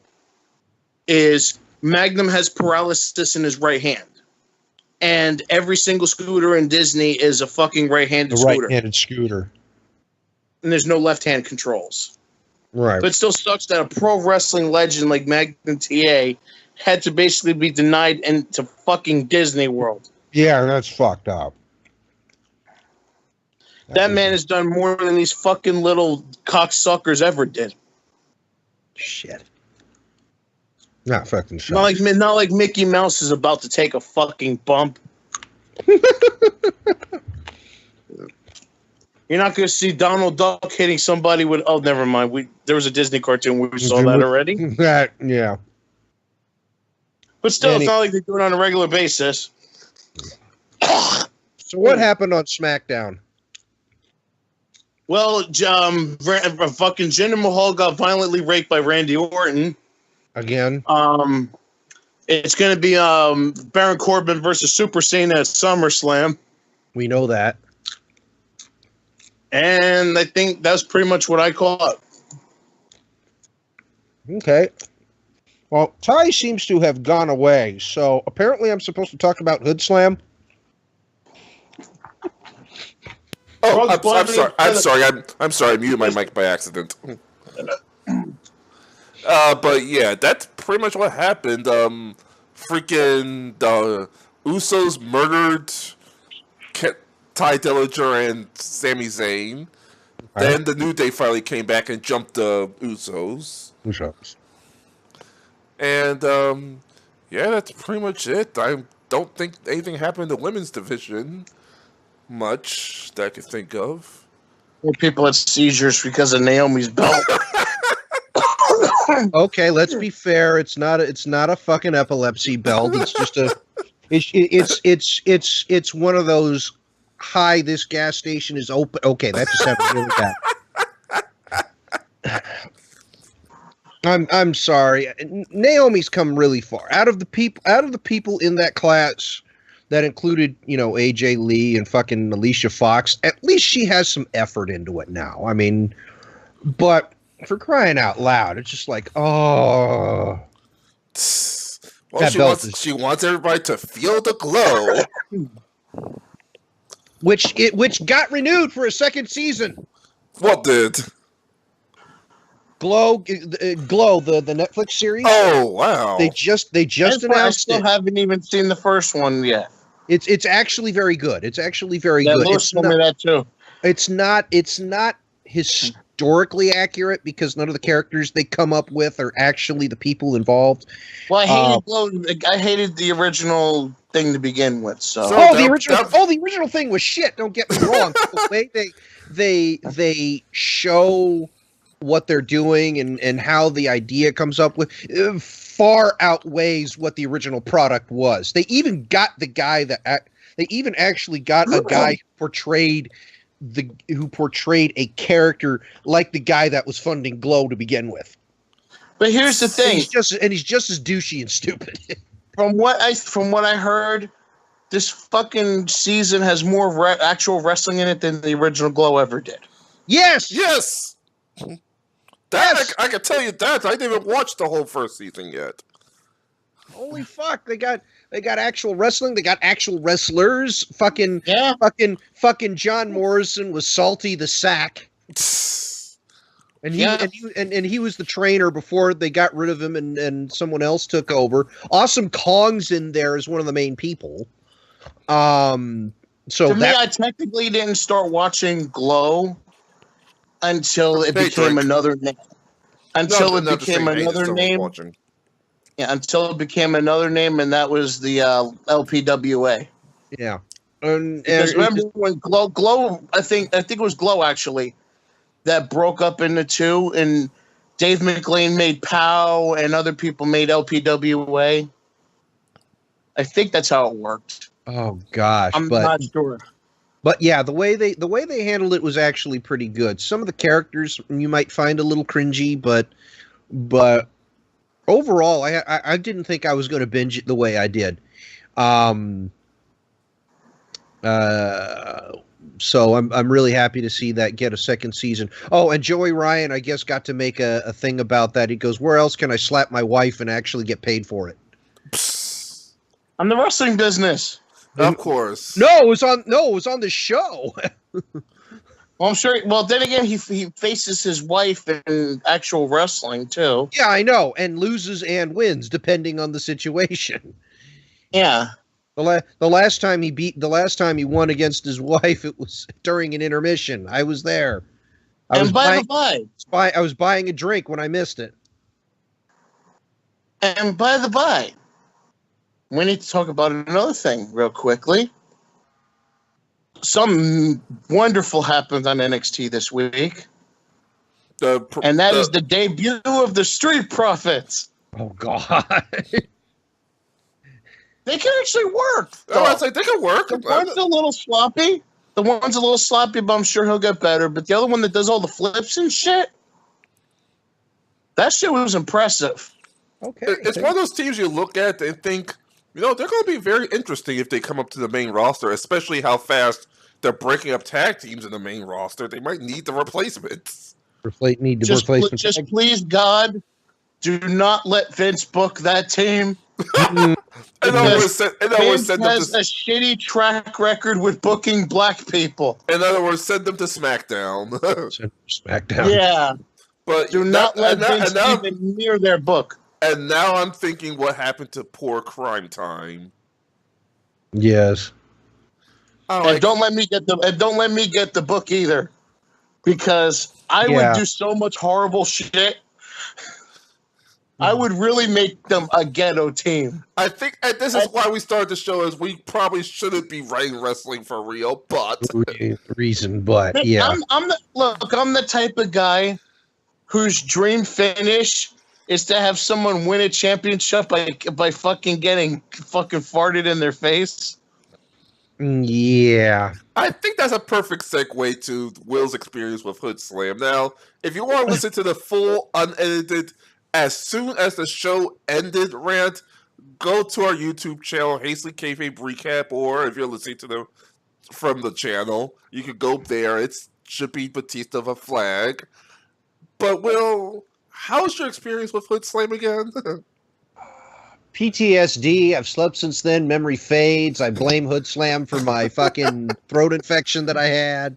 [SPEAKER 1] is Magnum has paralysis in his right hand. And every single scooter in Disney is a fucking right-handed scooter.
[SPEAKER 3] Right-handed scooter.
[SPEAKER 1] And there's no left-hand controls.
[SPEAKER 3] Right.
[SPEAKER 1] But it still sucks that a pro wrestling legend like Magnum TA had to basically be denied into fucking Disney World.
[SPEAKER 3] Yeah, that's fucked up.
[SPEAKER 1] That man has done more than these fucking little cocksuckers ever did.
[SPEAKER 3] Shit. Not fucking shit.
[SPEAKER 1] Not like Mickey Mouse is about to take a fucking bump. You're not going to see Donald Duck hitting somebody with... Oh, never mind. There was a Disney cartoon where we saw that already.
[SPEAKER 3] Yeah.
[SPEAKER 1] But still, it's not like they do it on a regular basis.
[SPEAKER 3] So what happened on SmackDown?
[SPEAKER 1] Well, fucking Jinder Mahal got violently raped by Randy Orton.
[SPEAKER 3] Again?
[SPEAKER 1] It's going to be Baron Corbin versus Super Cena at SummerSlam.
[SPEAKER 3] We know that.
[SPEAKER 1] And I think that's pretty much what I caught.
[SPEAKER 3] Okay. Well, Ty seems to have gone away, so apparently I'm supposed to talk about Hood Slam.
[SPEAKER 2] Oh, I'm sorry. I'm sorry. I muted my mic by accident. But yeah, that's pretty much what happened. Freaking the Usos murdered Ty Dillinger and Sami Zayn. Right. Then the New Day finally came back and jumped the Usos. And yeah, that's pretty much it. I don't think anything happened in the women's division much that I could think of.
[SPEAKER 1] More people had seizures because of Naomi's belt.
[SPEAKER 3] Okay, let's be fair. It's not a fucking epilepsy belt. It's just a. It's one of those. Hi, this gas station is open. Okay, that just sounded really bad. I'm sorry. Naomi's come really far. Out of the people in that class that included, AJ Lee and fucking Alicia Fox, at least she has some effort into it now. I mean, but for crying out loud, it's just like, oh.
[SPEAKER 2] Well, she wants everybody to feel the glow.
[SPEAKER 3] Which got renewed for a second season.
[SPEAKER 2] What did?
[SPEAKER 3] Glow, the Netflix series.
[SPEAKER 2] Oh wow!
[SPEAKER 3] They just announced it.
[SPEAKER 1] I still haven't even seen the first one yet.
[SPEAKER 3] It's actually very good. It's actually very good.
[SPEAKER 1] Lewis told me that too.
[SPEAKER 3] It's not historically accurate because none of the characters they come up with are actually the people involved.
[SPEAKER 1] Well, I hated the original thing to begin with. So
[SPEAKER 3] the original thing was shit. Don't get me wrong. The way they show what they're doing and how the idea comes up with far outweighs what the original product was. They even got the guy a guy who portrayed a character like the guy that was funding Glow to begin with.
[SPEAKER 1] But here's the thing.
[SPEAKER 3] He's just as douchey and stupid.
[SPEAKER 1] From what I heard, this fucking season has more actual wrestling in it than the original Glow ever did.
[SPEAKER 3] Yes.
[SPEAKER 2] I can tell you that. I didn't even watch the whole first season yet.
[SPEAKER 3] Holy fuck! They got They got actual wrestling. They got actual wrestlers. Fucking John Morrison was Salty the Sack. And he was the trainer before they got rid of him and someone else took over. Awesome Kong's in there as one of the main people. So
[SPEAKER 1] me, I technically didn't start watching Glow until it became another name. Until it became another name. Yeah, until it became another name, and that was the LPWA.
[SPEAKER 3] Yeah.
[SPEAKER 1] Because remember when Glow, I think it was Glow actually, that broke up into two, and Dave McLean made POW, and other people made LPWA. I think that's how it worked.
[SPEAKER 3] Oh gosh,
[SPEAKER 1] I'm not sure.
[SPEAKER 3] But yeah, the way they handled it was actually pretty good. Some of the characters you might find a little cringy, but overall, I didn't think I was going to binge it the way I did. So I'm really happy to see that get a second season. Oh, and Joey Ryan, I guess, got to make a thing about that. He goes, "Where else can I slap my wife and actually get paid for it?"
[SPEAKER 1] I'm the wrestling business.
[SPEAKER 2] Of course.
[SPEAKER 3] No, it was on the show.
[SPEAKER 1] Well, I'm sure. Well, then again, he faces his wife in actual wrestling too.
[SPEAKER 3] Yeah, I know, and loses and wins depending on the situation.
[SPEAKER 1] Yeah.
[SPEAKER 3] The last time he won against his wife, it was during an intermission. I was there. I was buying a drink when I missed it.
[SPEAKER 1] And by the by, we need to talk about another thing real quickly. Something wonderful happened on NXT this week. And that is the debut of the Street Profits.
[SPEAKER 3] Oh, God.
[SPEAKER 1] They can actually work.
[SPEAKER 2] Oh, I was like, they can work.
[SPEAKER 1] The one's a little sloppy. But I'm sure he'll get better. But the other one that does all the flips and shit, that shit was impressive.
[SPEAKER 3] Okay.
[SPEAKER 2] It's one of those teams you look at and think, they're going to be very interesting if they come up to the main roster, especially how fast they're breaking up tag teams in the main roster. They might need the replacements.
[SPEAKER 3] Replacements.
[SPEAKER 1] Just please, God, do not let Vince book that team.
[SPEAKER 2] Vince has
[SPEAKER 1] a shitty track record with booking black people.
[SPEAKER 2] In other words, send them to SmackDown.
[SPEAKER 1] Yeah.
[SPEAKER 2] But
[SPEAKER 1] do not let Vince even near their book.
[SPEAKER 2] And now I'm thinking what happened to poor Crime Time.
[SPEAKER 3] Yes.
[SPEAKER 1] And don't let me get the book either. Because I would do so much horrible shit. I would really make them a ghetto team.
[SPEAKER 2] I think, and this is why we started the show, is we probably shouldn't be writing wrestling for real, but
[SPEAKER 3] yeah.
[SPEAKER 1] I'm the type of guy whose dream finish is to have someone win a championship by fucking getting fucking farted in their face.
[SPEAKER 3] Yeah.
[SPEAKER 2] I think that's a perfect segue to Will's experience with Hood Slam. Now, if you want to listen to the full, unedited, as soon as the show ended rant, go to our YouTube channel, Hastly Kayfabed Recap, or if you're listening to from the channel, you can go there. It should be Batista of a flag. But Will, how's your experience with Hood Slam again?
[SPEAKER 3] PTSD. I've slept since then. Memory fades. I blame Hood Slam for my fucking throat infection that I had.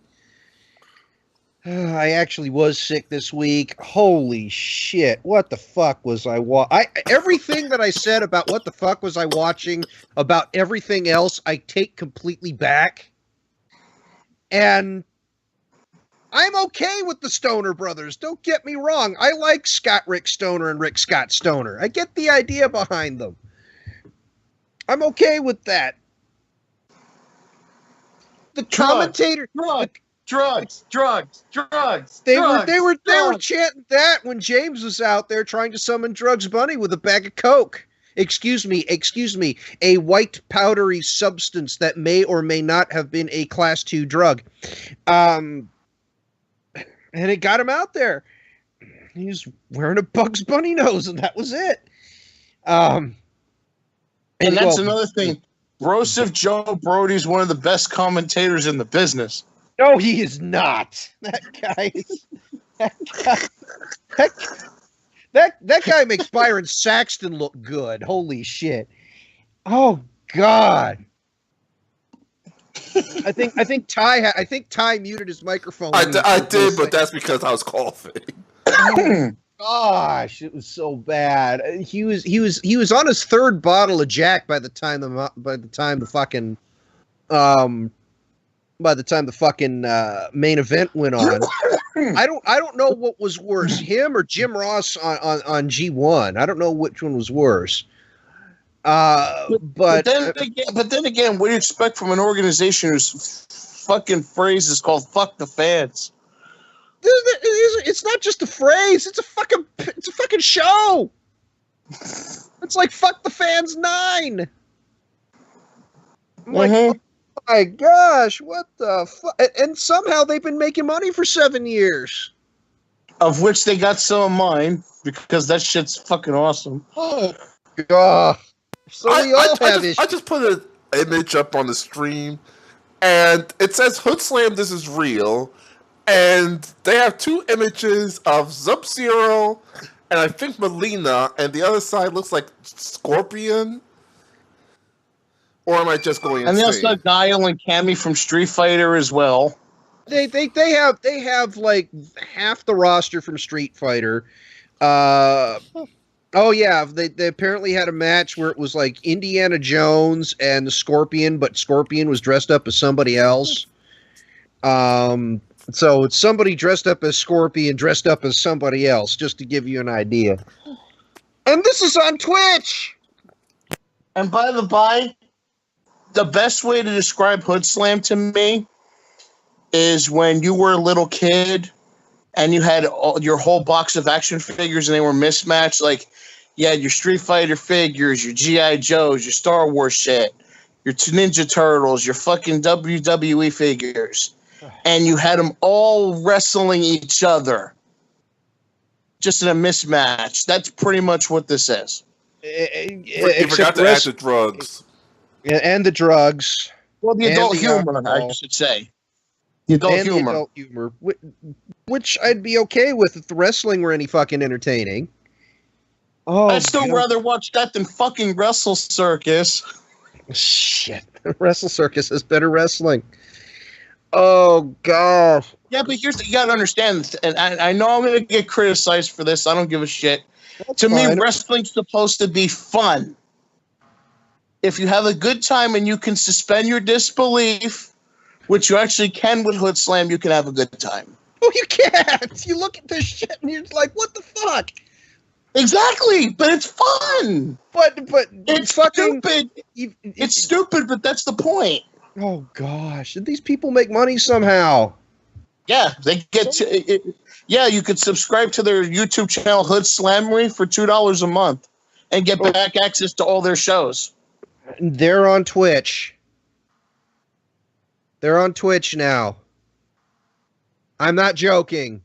[SPEAKER 3] I actually was sick this week. Holy shit. What the fuck was I everything that I said about what the fuck was I watching, about everything else, I take completely back. And I'm okay with the Stoner brothers. Don't get me wrong. I like Rick Stoner and Rick Scott Stoner. I get the idea behind them. I'm okay with that. The commentator...
[SPEAKER 1] Drugs.
[SPEAKER 3] They were chanting that when James was out there trying to summon Drugs Bunny with a bag of coke. Excuse me, a white powdery substance that may or may not have been a class 2 drug. And it got him out there. He was wearing a Bugs Bunny nose, and that was it.
[SPEAKER 1] And that's another thing. Broseph Joe Brody's one of the best commentators in the business.
[SPEAKER 3] No, he is not. That guy makes Byron Saxton look good. Holy shit. Oh God. I think Ty muted his microphone.
[SPEAKER 2] I did, but that's because I was coughing.
[SPEAKER 3] Oh, gosh, it was so bad. He was on his third bottle of Jack by the time the fucking main event went on. I don't know what was worse, him or Jim Ross on G1. I don't know which one was worse. But
[SPEAKER 1] then again, what do you expect from an organization whose fucking phrase is called "fuck the fans"?
[SPEAKER 3] It's not just a phrase. It's a fucking show. It's like "fuck the fans 9." I'm like, oh my gosh, what the fuck? And somehow they've been making money for 7 years.
[SPEAKER 1] Of which they got some of mine, because that shit's fucking awesome.
[SPEAKER 3] Oh god. So we all have issues.
[SPEAKER 2] I just put an image up on the stream, and it says Hood Slam, this is real. And they have 2 images of Sub-Zero and I think Melina, and the other side looks like Scorpion. Or am I just going insane?
[SPEAKER 1] And they also got Guile and Cammy from Street Fighter as well.
[SPEAKER 3] They have like half the roster from Street Fighter. Oh yeah, they apparently had a match where it was like Indiana Jones and the Scorpion, but Scorpion was dressed up as somebody else. So it's somebody dressed up as Scorpion, dressed up as somebody else, just to give you an idea. And this is on Twitch.
[SPEAKER 1] And by the by, the best way to describe Hood Slam to me is when you were a little kid and you had your whole box of action figures and they were mismatched. Like, you had your Street Fighter figures, your G.I. Joes, your Star Wars shit, your Ninja Turtles, your fucking WWE figures. And you had them all wrestling each other. Just in a mismatch. That's pretty much what this is.
[SPEAKER 2] You forgot to add the drugs.
[SPEAKER 3] And the drugs.
[SPEAKER 1] Well, the adult humor, I should say. The adult humor.
[SPEAKER 3] Which I'd be okay with if the wrestling were any fucking entertaining. Oh,
[SPEAKER 1] I'd still rather watch that than fucking Wrestle Circus.
[SPEAKER 3] Shit. Wrestle Circus has better wrestling. Oh, God.
[SPEAKER 1] Yeah, but here's you got to understand, and I know I'm going to get criticized for this. I don't give a shit.
[SPEAKER 3] That's
[SPEAKER 1] to
[SPEAKER 3] fine.
[SPEAKER 1] me, wrestling's supposed to be fun. If you have a good time and you can suspend your disbelief, which you actually can with Hood Slam, you can have a good time.
[SPEAKER 3] Oh, you can't. You look at this shit and you're like, what the fuck?
[SPEAKER 1] Exactly, but it's fun.
[SPEAKER 3] But
[SPEAKER 1] it's
[SPEAKER 3] fucking
[SPEAKER 1] stupid. It's stupid, but that's the point.
[SPEAKER 3] Oh gosh, did these people make money somehow?
[SPEAKER 1] Yeah, they get to. Yeah, you could subscribe to their YouTube channel Hood Slammery for $2 a month and get back access to all their shows.
[SPEAKER 3] They're on Twitch. They're on Twitch now. I'm not joking.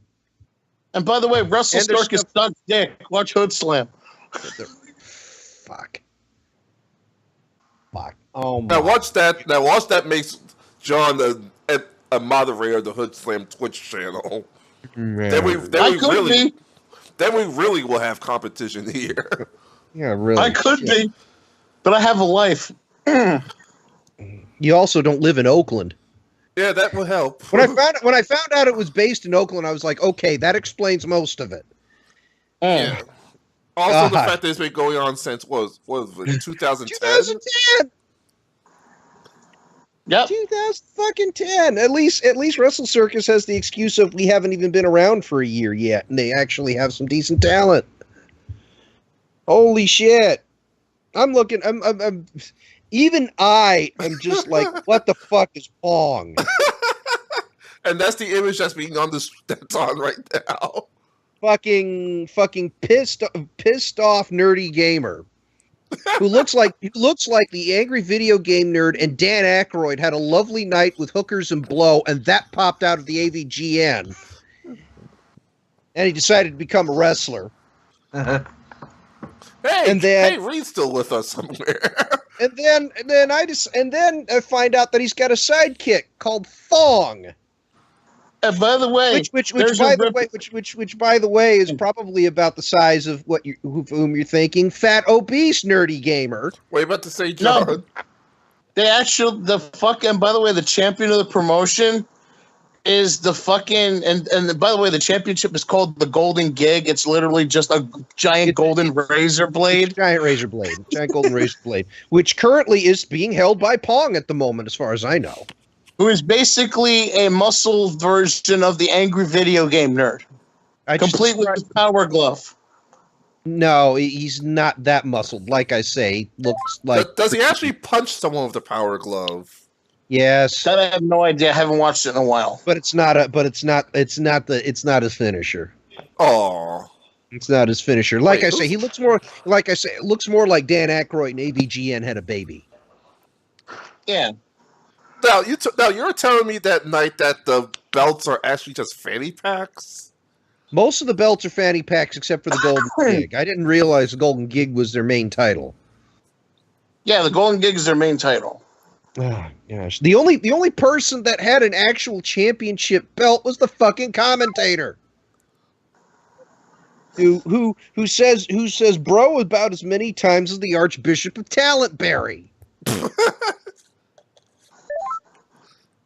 [SPEAKER 1] And by the way, Wrestle Circus sucks dick. Watch Hood Slam.
[SPEAKER 3] Fuck. Oh my.
[SPEAKER 2] Now watch that makes John a moderator of the Hood Slam Twitch channel. Then we really will have competition here.
[SPEAKER 3] Yeah, really.
[SPEAKER 1] I could be, but I have a life.
[SPEAKER 3] You also don't live in Oakland.
[SPEAKER 2] Yeah, that will help.
[SPEAKER 3] When I found out it was based in Oakland, I was like, okay, that explains most of it.
[SPEAKER 2] Yeah. Also, the fact that it's been going on since what was it, 2010?
[SPEAKER 3] 2010.
[SPEAKER 1] Yep.
[SPEAKER 3] 2010. At least Wrestle Circus has the excuse of we haven't even been around for a year yet, and they actually have some decent talent. Holy shit! I'm even I am just like, what the fuck is Pong?
[SPEAKER 2] And that's the image that's being that's on right now.
[SPEAKER 3] Fucking pissed off nerdy gamer. Who looks like the angry video game nerd, and Dan Aykroyd had a lovely night with hookers and blow, and that popped out of the AVGN. And he decided to become a wrestler.
[SPEAKER 2] Hey, Reed's still with us somewhere.
[SPEAKER 3] And then I find out that he's got a sidekick called Thong.
[SPEAKER 1] By the way,
[SPEAKER 3] which by the way is probably about the size of whom you're thinking, fat obese nerdy gamer.
[SPEAKER 2] What are you about to say, John?
[SPEAKER 1] No, by the way, the champion of the promotion is the fucking and by the way, the championship is called the Golden Gig. It's literally just a giant golden razor blade.
[SPEAKER 3] Giant golden razor blade, which currently is being held by Pong at the moment, as far as I know.
[SPEAKER 1] Who is basically a muscle version of the angry video game nerd. Complete with his power glove.
[SPEAKER 3] No, he's not that muscled. Like I say, looks like.
[SPEAKER 2] Does he actually punch someone with the power glove?
[SPEAKER 3] Yes.
[SPEAKER 1] That I have no idea. I haven't watched it in a while.
[SPEAKER 3] But it's not his finisher.
[SPEAKER 2] Oh.
[SPEAKER 3] It's not his finisher. Like I say, he looks more like it looks more like Dan Aykroyd and AVGN had a baby.
[SPEAKER 1] Yeah.
[SPEAKER 2] Now you're telling me that night that the belts are actually just fanny packs?
[SPEAKER 3] Most of the belts are fanny packs except for the Golden Gig. I didn't realize the Golden Gig was their main title.
[SPEAKER 1] Yeah, the Golden Gig is their main title.
[SPEAKER 3] Oh gosh. The only person that had an actual championship belt was the fucking commentator. Who says bro about as many times as the Archbishop of Talentberry.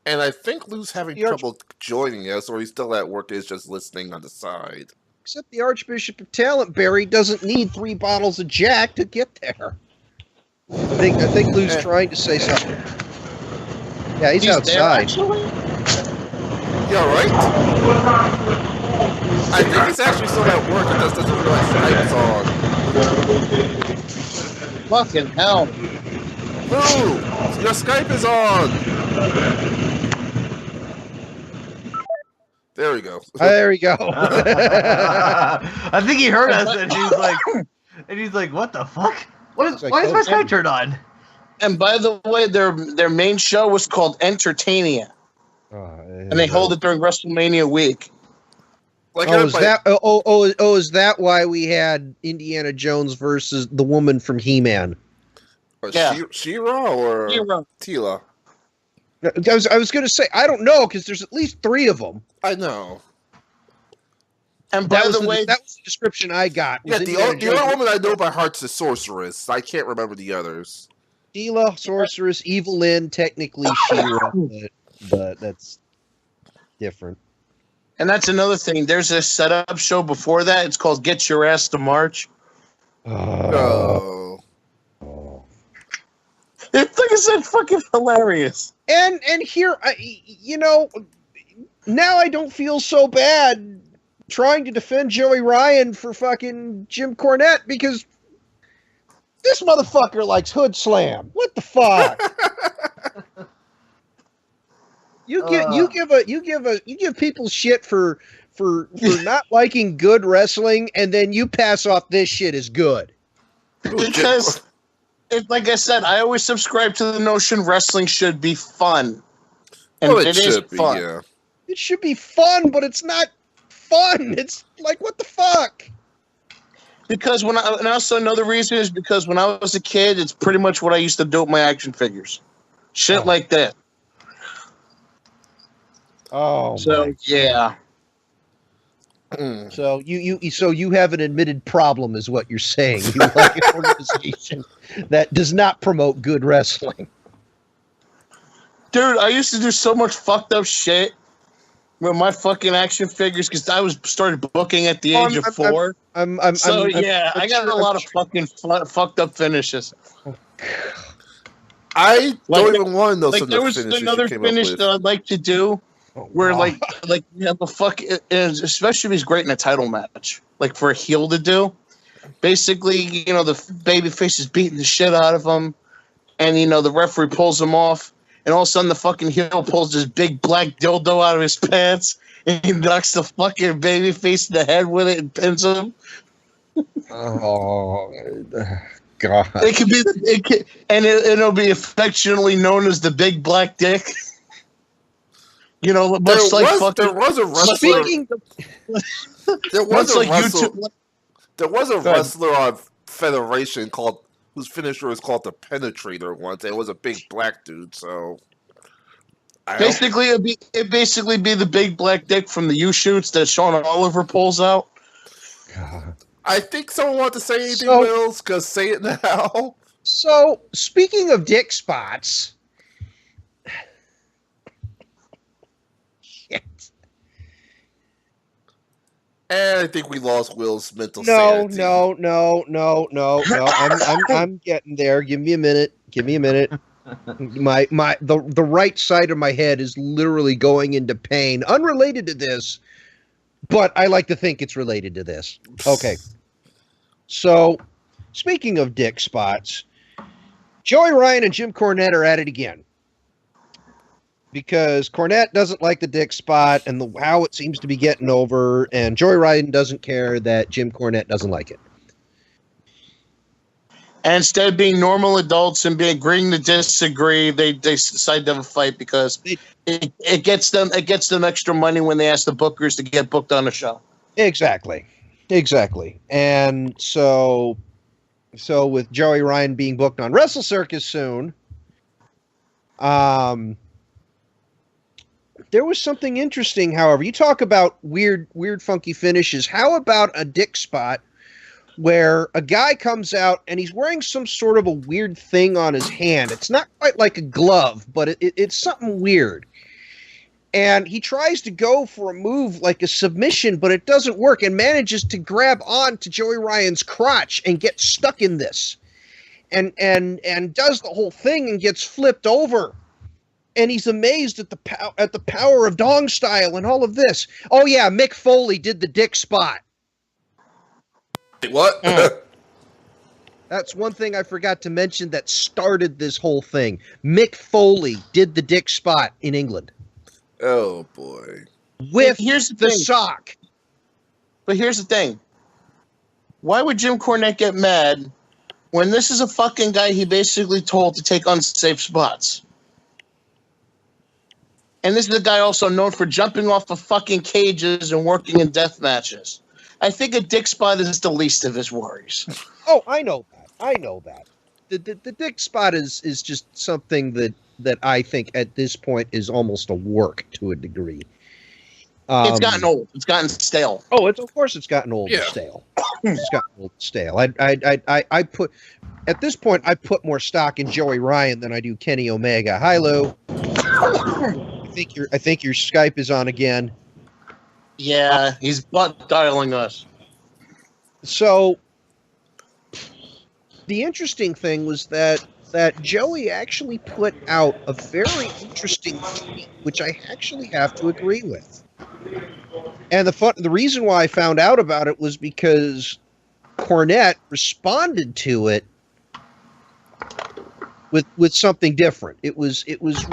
[SPEAKER 2] And I think Lou's having trouble joining us, or he's still at work, is just listening on the side.
[SPEAKER 3] Except the Archbishop of Talentberry doesn't need 3 bottles of Jack to get there. I think Lou's trying to say something. Yeah, he's outside.
[SPEAKER 2] Yeah, right? I think he's actually still at work and just doesn't realize Skype's on.
[SPEAKER 1] Fucking hell.
[SPEAKER 2] Lou, your Skype is on. There we go.
[SPEAKER 3] There we go.
[SPEAKER 4] I think he heard us, and he's like, "What the fuck? Why is my Skype turned on?"
[SPEAKER 1] And by the way, their main show was called Entertainia, and they hold it during WrestleMania week.
[SPEAKER 3] Is that why we had Indiana Jones versus the woman from He-Man?
[SPEAKER 2] She-Ra or Tila?
[SPEAKER 3] I was going to say, I don't know, because there's at least 3 of them.
[SPEAKER 2] I know.
[SPEAKER 1] And by the way,
[SPEAKER 3] that was the description I got.
[SPEAKER 2] Yeah, the only woman I know by heart's the Sorceress. I can't remember the others.
[SPEAKER 3] Tila, Sorceress, Evil Lynn, technically She-Ra, but that's different.
[SPEAKER 1] And that's another thing. There's a setup show before that. It's called Get Your Ass to March.
[SPEAKER 2] Oh.
[SPEAKER 1] It's like I said, fucking hilarious.
[SPEAKER 3] And here, now I don't feel so bad trying to defend Joey Ryan for fucking Jim Cornette, because this motherfucker likes Hood Slam. What the fuck? You give people shit for not liking good wrestling, and then you pass off this shit as good.
[SPEAKER 1] Because, like I said, I always subscribe to the notion wrestling should be fun. And it is fun. Yeah.
[SPEAKER 3] It should be fun, but it's not fun. It's like, what the fuck?
[SPEAKER 1] Because and also another reason is because when I was a kid, it's pretty much what I used to do with my action figures. Shit like that.
[SPEAKER 3] Oh,
[SPEAKER 1] so yeah.
[SPEAKER 3] So you have an admitted problem, is what you're saying. You like an organization that does not promote good wrestling.
[SPEAKER 1] Dude, I used to do so much fucked up shit with my fucking action figures because I started booking at the age of 4. I got a lot of fucking fucked up finishes.
[SPEAKER 2] I don't even want to know some of the
[SPEAKER 1] there was
[SPEAKER 2] finishes
[SPEAKER 1] another finish that I'd like to do. Where like you have a fuck, especially if he's great in a title match, like for a heel to do. Basically, the baby face is beating the shit out of him, and the referee pulls him off, and all of a sudden the fucking heel pulls this big black dildo out of his pants, and he knocks the fucking baby face in the head with it and pins him.
[SPEAKER 3] Oh God!
[SPEAKER 1] It'll be affectionately known as the Big Black Dick. There was a wrestler.
[SPEAKER 2] There was a wrestler on Federation whose finisher was called the Penetrator once. It was a big black dude, so
[SPEAKER 1] Basically, it'd basically be the big black dick from the U-shoots that Sean Oliver pulls out.
[SPEAKER 2] I think someone wants to say anything, Wills, because say it now.
[SPEAKER 3] So, speaking of dick spots...
[SPEAKER 2] And I think we lost Will's mental
[SPEAKER 3] sanity.
[SPEAKER 2] sanity.
[SPEAKER 3] No. I'm getting there. Give me a minute. The right side of my head is literally going into pain, unrelated to this, but I like to think it's related to this. Okay. So, speaking of dick spots, Joey Ryan and Jim Cornette are at it again. Because Cornette doesn't like the dick spot and how it seems to be getting over, and Joey Ryan doesn't care that Jim Cornette doesn't like it.
[SPEAKER 1] And instead of being normal adults and agreeing to disagree, they decide to have a fight because it gets them extra money when they ask the bookers to get booked on a show.
[SPEAKER 3] Exactly. And so with Joey Ryan being booked on Wrestle Circus soon, there was something interesting, however. You talk about weird, funky finishes. How about a dick spot where a guy comes out and he's wearing some sort of a weird thing on his hand? It's not quite like a glove, but it's something weird. And he tries to go for a move like a submission, but it doesn't work, and manages to grab onto Joey Ryan's crotch and get stuck in this. And does the whole thing and gets flipped over. And he's amazed at the power of Dong Style and all of this. Oh yeah, Mick Foley did the dick spot.
[SPEAKER 2] What?
[SPEAKER 3] That's one thing I forgot to mention that started this whole thing. Mick Foley did the dick spot in England.
[SPEAKER 2] Oh boy.
[SPEAKER 3] With the sock.
[SPEAKER 1] But here's the thing. Why would Jim Cornette get mad when this is a fucking guy he basically told to take unsafe spots? And this is a guy also known for jumping off of fucking cages and working in death matches. I think a dick spot is the least of his worries.
[SPEAKER 3] Oh, I know that. The dick spot is just something that I think at this point is almost a work to a degree.
[SPEAKER 1] It's gotten old. It's gotten stale.
[SPEAKER 3] Oh, of course it's gotten old and stale. It's gotten old and stale. I put at this point I put more stock in Joey Ryan than I do Kenny Omega. Hi, Lou. I think your Skype is on again.
[SPEAKER 1] Yeah, he's butt dialing us.
[SPEAKER 3] So the interesting thing was that Joey actually put out a very interesting tweet, which I actually have to agree with. And the reason why I found out about it was because Cornette responded to it with something different. It was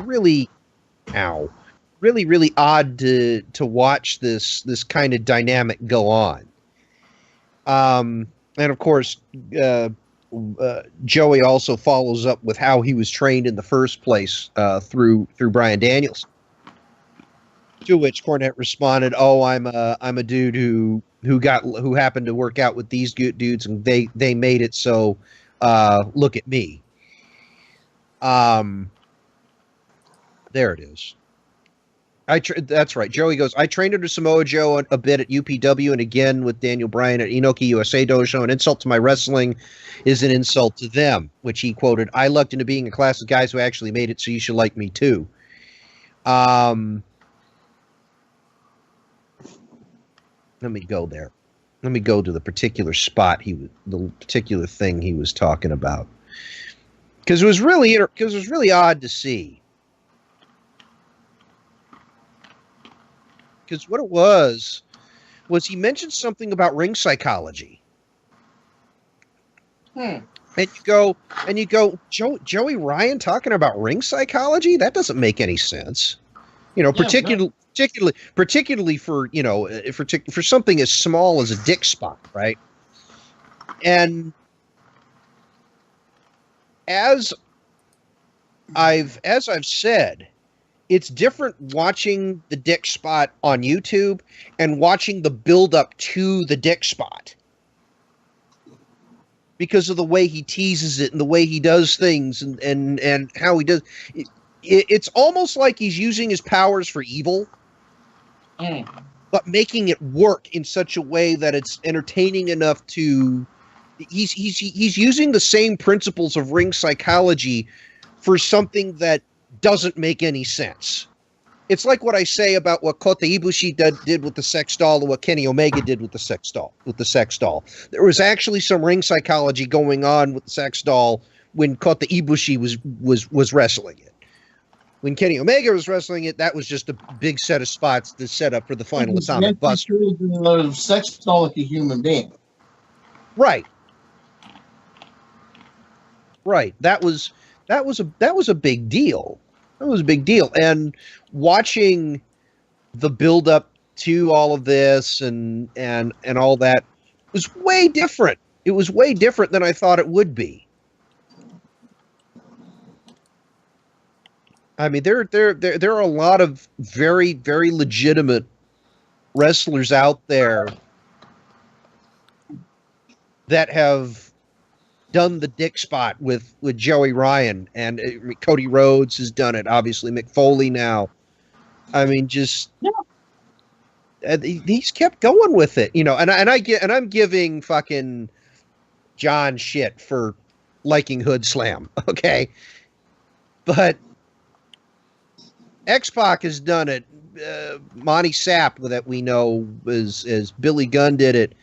[SPEAKER 3] really really odd to watch this kind of dynamic go on. And of course, Joey also follows up with how he was trained in the first place through Bryan Danielson. To which Cornette responded, "Oh, I'm a dude who happened to work out with these good dudes, and they made it. So look at me." There it is. That's right. Joey goes, "I trained under Samoa Joe a bit at UPW and again with Daniel Bryan at Inoki USA Dojo. An insult to my wrestling is an insult to them," which he quoted, "I lucked into being a class of guys who actually made it, so you should like me too." Let me go there. Let me go to the particular spot the particular thing he was talking about. Because it was really odd to see. Because what it was he mentioned something about ring psychology. And you go, Joey Ryan talking about ring psychology? That doesn't make any sense. You know, particularly for, you know, for something as small as a dick spot, right? And as I've said, it's different watching the dick spot on YouTube and watching the build up to the dick spot. Because of the way he teases it and the way he does things and how he does. it's almost like he's using his powers for evil, but making it work in such a way that it's entertaining enough to. He's using the same principles of ring psychology for something that doesn't make any sense. It's like what I say about what Kota Ibushi did with the sex doll and what Kenny Omega did with the sex doll. There was actually some ring psychology going on with the sex doll when Kota Ibushi was wrestling it. When Kenny Omega was wrestling it, that was just a big set of spots to set up for the final Atomic Buster.
[SPEAKER 1] The sex doll like a human being.
[SPEAKER 3] Right. That was a big deal. That was a big deal. And watching the build up to all of this and all that was way different. It was way different than I thought it would be. I mean, there are a lot of very, very legitimate wrestlers out there that have done the dick spot with Joey Ryan, and Cody Rhodes has done it. Obviously, Mick Foley now. I mean, just he's kept going with it, And I'm giving fucking John shit for liking Hood Slam, okay? But X-Pac has done it. Monty Sapp, that we know as Billy Gunn did it.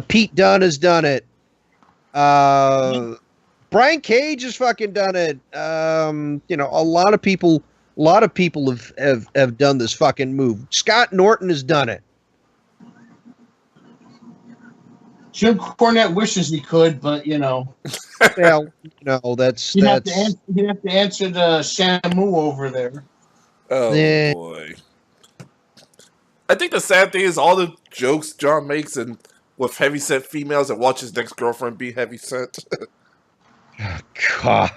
[SPEAKER 3] Pete Dunne has done it. Brian Cage has fucking done it. A lot of people have done this fucking move. Scott Norton has done it.
[SPEAKER 1] Jim Cornette wishes he could, but
[SPEAKER 3] Well, that's
[SPEAKER 1] he'd have to answer to Shamu over there.
[SPEAKER 2] Oh boy. I think the sad thing is all the jokes John makes and with heavyset females that watch his next girlfriend be heavyset.
[SPEAKER 3] God.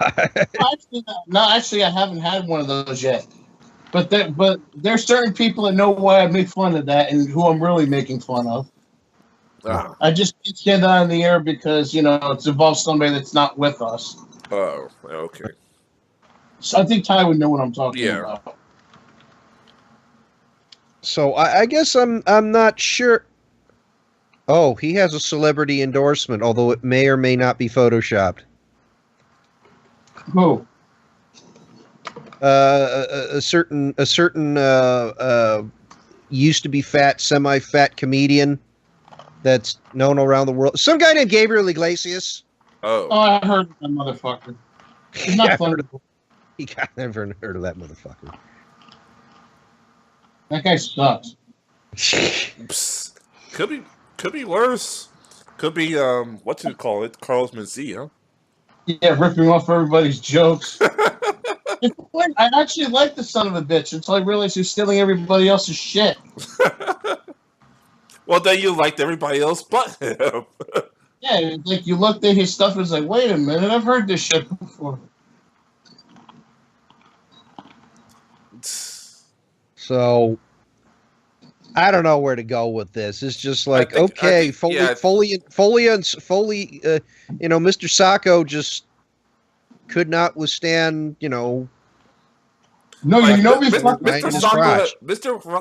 [SPEAKER 1] Actually, I haven't had one of those yet. But there's certain people that know why I make fun of that and who I'm really making fun of. I just can't stand that on the air because, it involves somebody that's not with us.
[SPEAKER 2] Oh, okay.
[SPEAKER 1] So I think Ty would know what I'm talking about.
[SPEAKER 3] So I guess I'm not sure. Oh, he has a celebrity endorsement, although it may or may not be photoshopped.
[SPEAKER 1] Who?
[SPEAKER 3] A certain used to be fat, semi-fat comedian that's known around the world. Some guy named Gabriel Iglesias.
[SPEAKER 2] Oh,
[SPEAKER 1] I heard that motherfucker. He's not funny.
[SPEAKER 3] I never heard of that motherfucker.
[SPEAKER 1] That guy sucks.
[SPEAKER 2] Psst. Could be worse. Could be what you call it, Carlos Mencia.
[SPEAKER 1] Yeah, ripping off everybody's jokes. I actually like the son of a bitch until I realized he was stealing everybody else's shit.
[SPEAKER 2] Well, then you liked everybody else but him.
[SPEAKER 1] Yeah, like you looked at his stuff and was like, wait a minute, I've heard this shit before.
[SPEAKER 3] So I don't know where to go with this. It's just like, Foley, Mr. Sacco just could not withstand,
[SPEAKER 1] No,
[SPEAKER 2] Mr.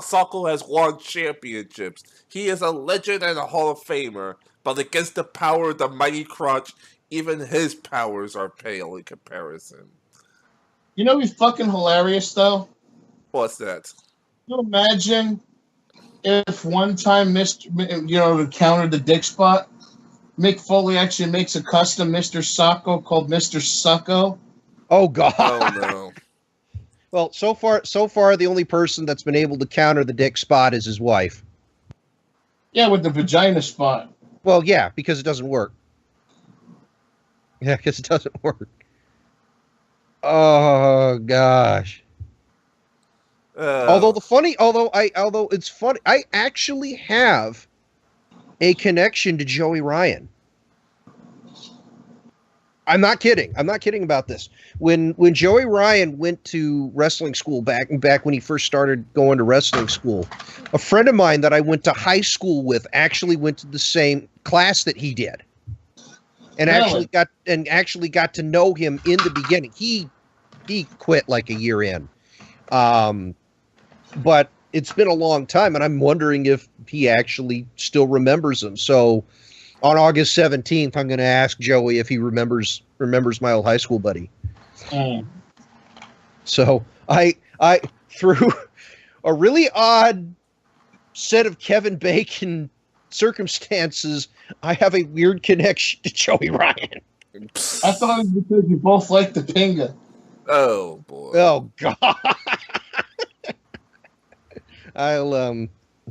[SPEAKER 2] Sacco has won championships. He is a legend and a Hall of Famer, but against the power of the mighty crotch, even his powers are pale in comparison.
[SPEAKER 1] He's fucking hilarious, though.
[SPEAKER 2] What's that?
[SPEAKER 1] Can you imagine if one time, to counter the dick spot, Mick Foley actually makes a custom Mr. Sacco called Mr. Succo?
[SPEAKER 3] Oh, God.
[SPEAKER 2] Oh, no.
[SPEAKER 3] Well, so far, the only person that's been able to counter the dick spot is his wife.
[SPEAKER 1] Yeah, with the vagina spot.
[SPEAKER 3] Well, yeah, because it doesn't work. Yeah, because it doesn't work. Oh gosh. Although it's funny, I actually have a connection to Joey Ryan. I'm not kidding. I'm not kidding about this. When Joey Ryan went to wrestling school back when he first started going to wrestling school, a friend of mine that I went to high school with actually went to the same class that he did, and actually got to know him in the beginning. He he quit like a year in. But it's been a long time, and I'm wondering if he actually still remembers him. So on August 17th, I'm going to ask Joey if he remembers my old high school buddy. So I through a really odd set of Kevin Bacon circumstances, I have a weird connection to Joey Ryan.
[SPEAKER 1] I thought it was because you both like the Pinga.
[SPEAKER 2] Oh boy.
[SPEAKER 3] Oh God. I'll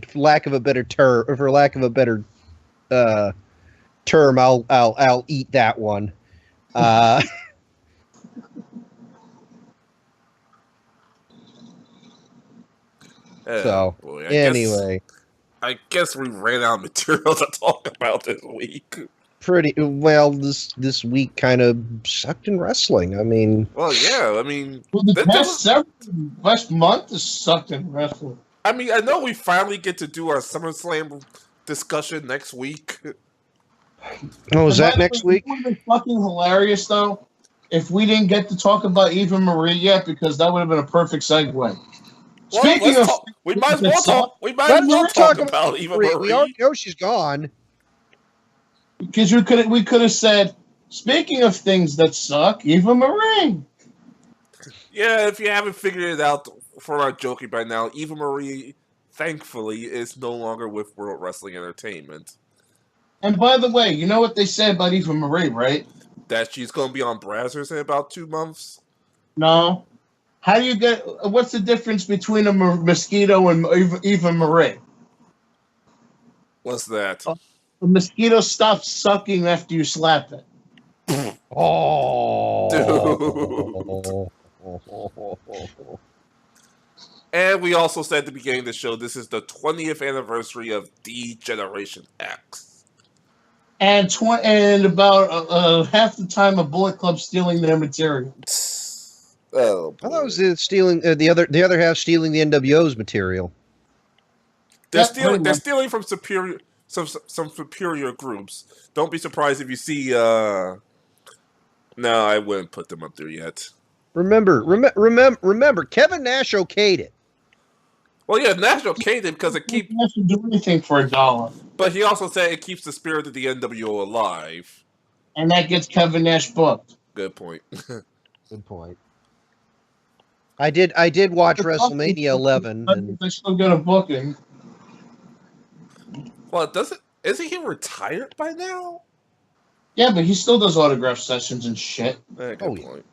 [SPEAKER 3] for lack of a better term, I'll eat that one. So
[SPEAKER 2] boy.
[SPEAKER 3] anyway,
[SPEAKER 2] I guess we ran out of material to talk about this week.
[SPEAKER 3] pretty well. This week kind of sucked in wrestling. I mean,
[SPEAKER 2] Well, yeah. I mean,
[SPEAKER 1] Well, the past month is sucked in wrestling.
[SPEAKER 2] I mean, I know we finally get to do our SummerSlam discussion next week.
[SPEAKER 3] oh, is that next week?
[SPEAKER 1] It would have been fucking hilarious though if we didn't get to talk about Eva Marie yet, because that would have been a perfect segue.
[SPEAKER 2] Well,
[SPEAKER 1] Speaking of,
[SPEAKER 2] we might as well talk. We might as
[SPEAKER 3] Let's
[SPEAKER 2] well
[SPEAKER 3] talk
[SPEAKER 2] talk about Eva Marie.
[SPEAKER 3] We already know she's gone.
[SPEAKER 1] because we could have said, speaking of things that suck, Eva Marie.
[SPEAKER 2] Yeah, if you haven't figured it out for our joking by now, Eva Marie, thankfully, is no longer with World Wrestling Entertainment.
[SPEAKER 1] And by the way, you know what they say about Eva Marie, right?
[SPEAKER 2] That she's going to be on Brazzers in about 2 months.
[SPEAKER 1] No. How do you get? What's the difference between a mosquito and Eva Marie?
[SPEAKER 2] What's that?
[SPEAKER 1] A mosquito stops sucking after you slap it.
[SPEAKER 3] Oh,
[SPEAKER 2] And we also said at the beginning of the show, this is the 20th anniversary of D-Generation X.
[SPEAKER 1] And about half the time, a Bullet Club stealing their material.
[SPEAKER 2] Oh, boy.
[SPEAKER 3] I thought it was stealing the other half stealing the NWO's material.
[SPEAKER 2] They're stealing from some superior groups. Don't be surprised if you see. No, I wouldn't put them up there yet.
[SPEAKER 3] Remember, Kevin Nash okayed it.
[SPEAKER 2] Well, yeah, Nash okayed it because it keeps.
[SPEAKER 1] You can do anything for $1,
[SPEAKER 2] But he also said it keeps the spirit of the NWO alive.
[SPEAKER 1] and that gets Kevin Nash booked.
[SPEAKER 2] Good point.
[SPEAKER 3] Good point. I did watch WrestleMania 11. And
[SPEAKER 1] They still get a booking.
[SPEAKER 2] Well, isn't he retired by now?
[SPEAKER 1] Yeah, but he still does autograph sessions and shit.
[SPEAKER 2] Good
[SPEAKER 3] Oh, yeah.
[SPEAKER 2] point.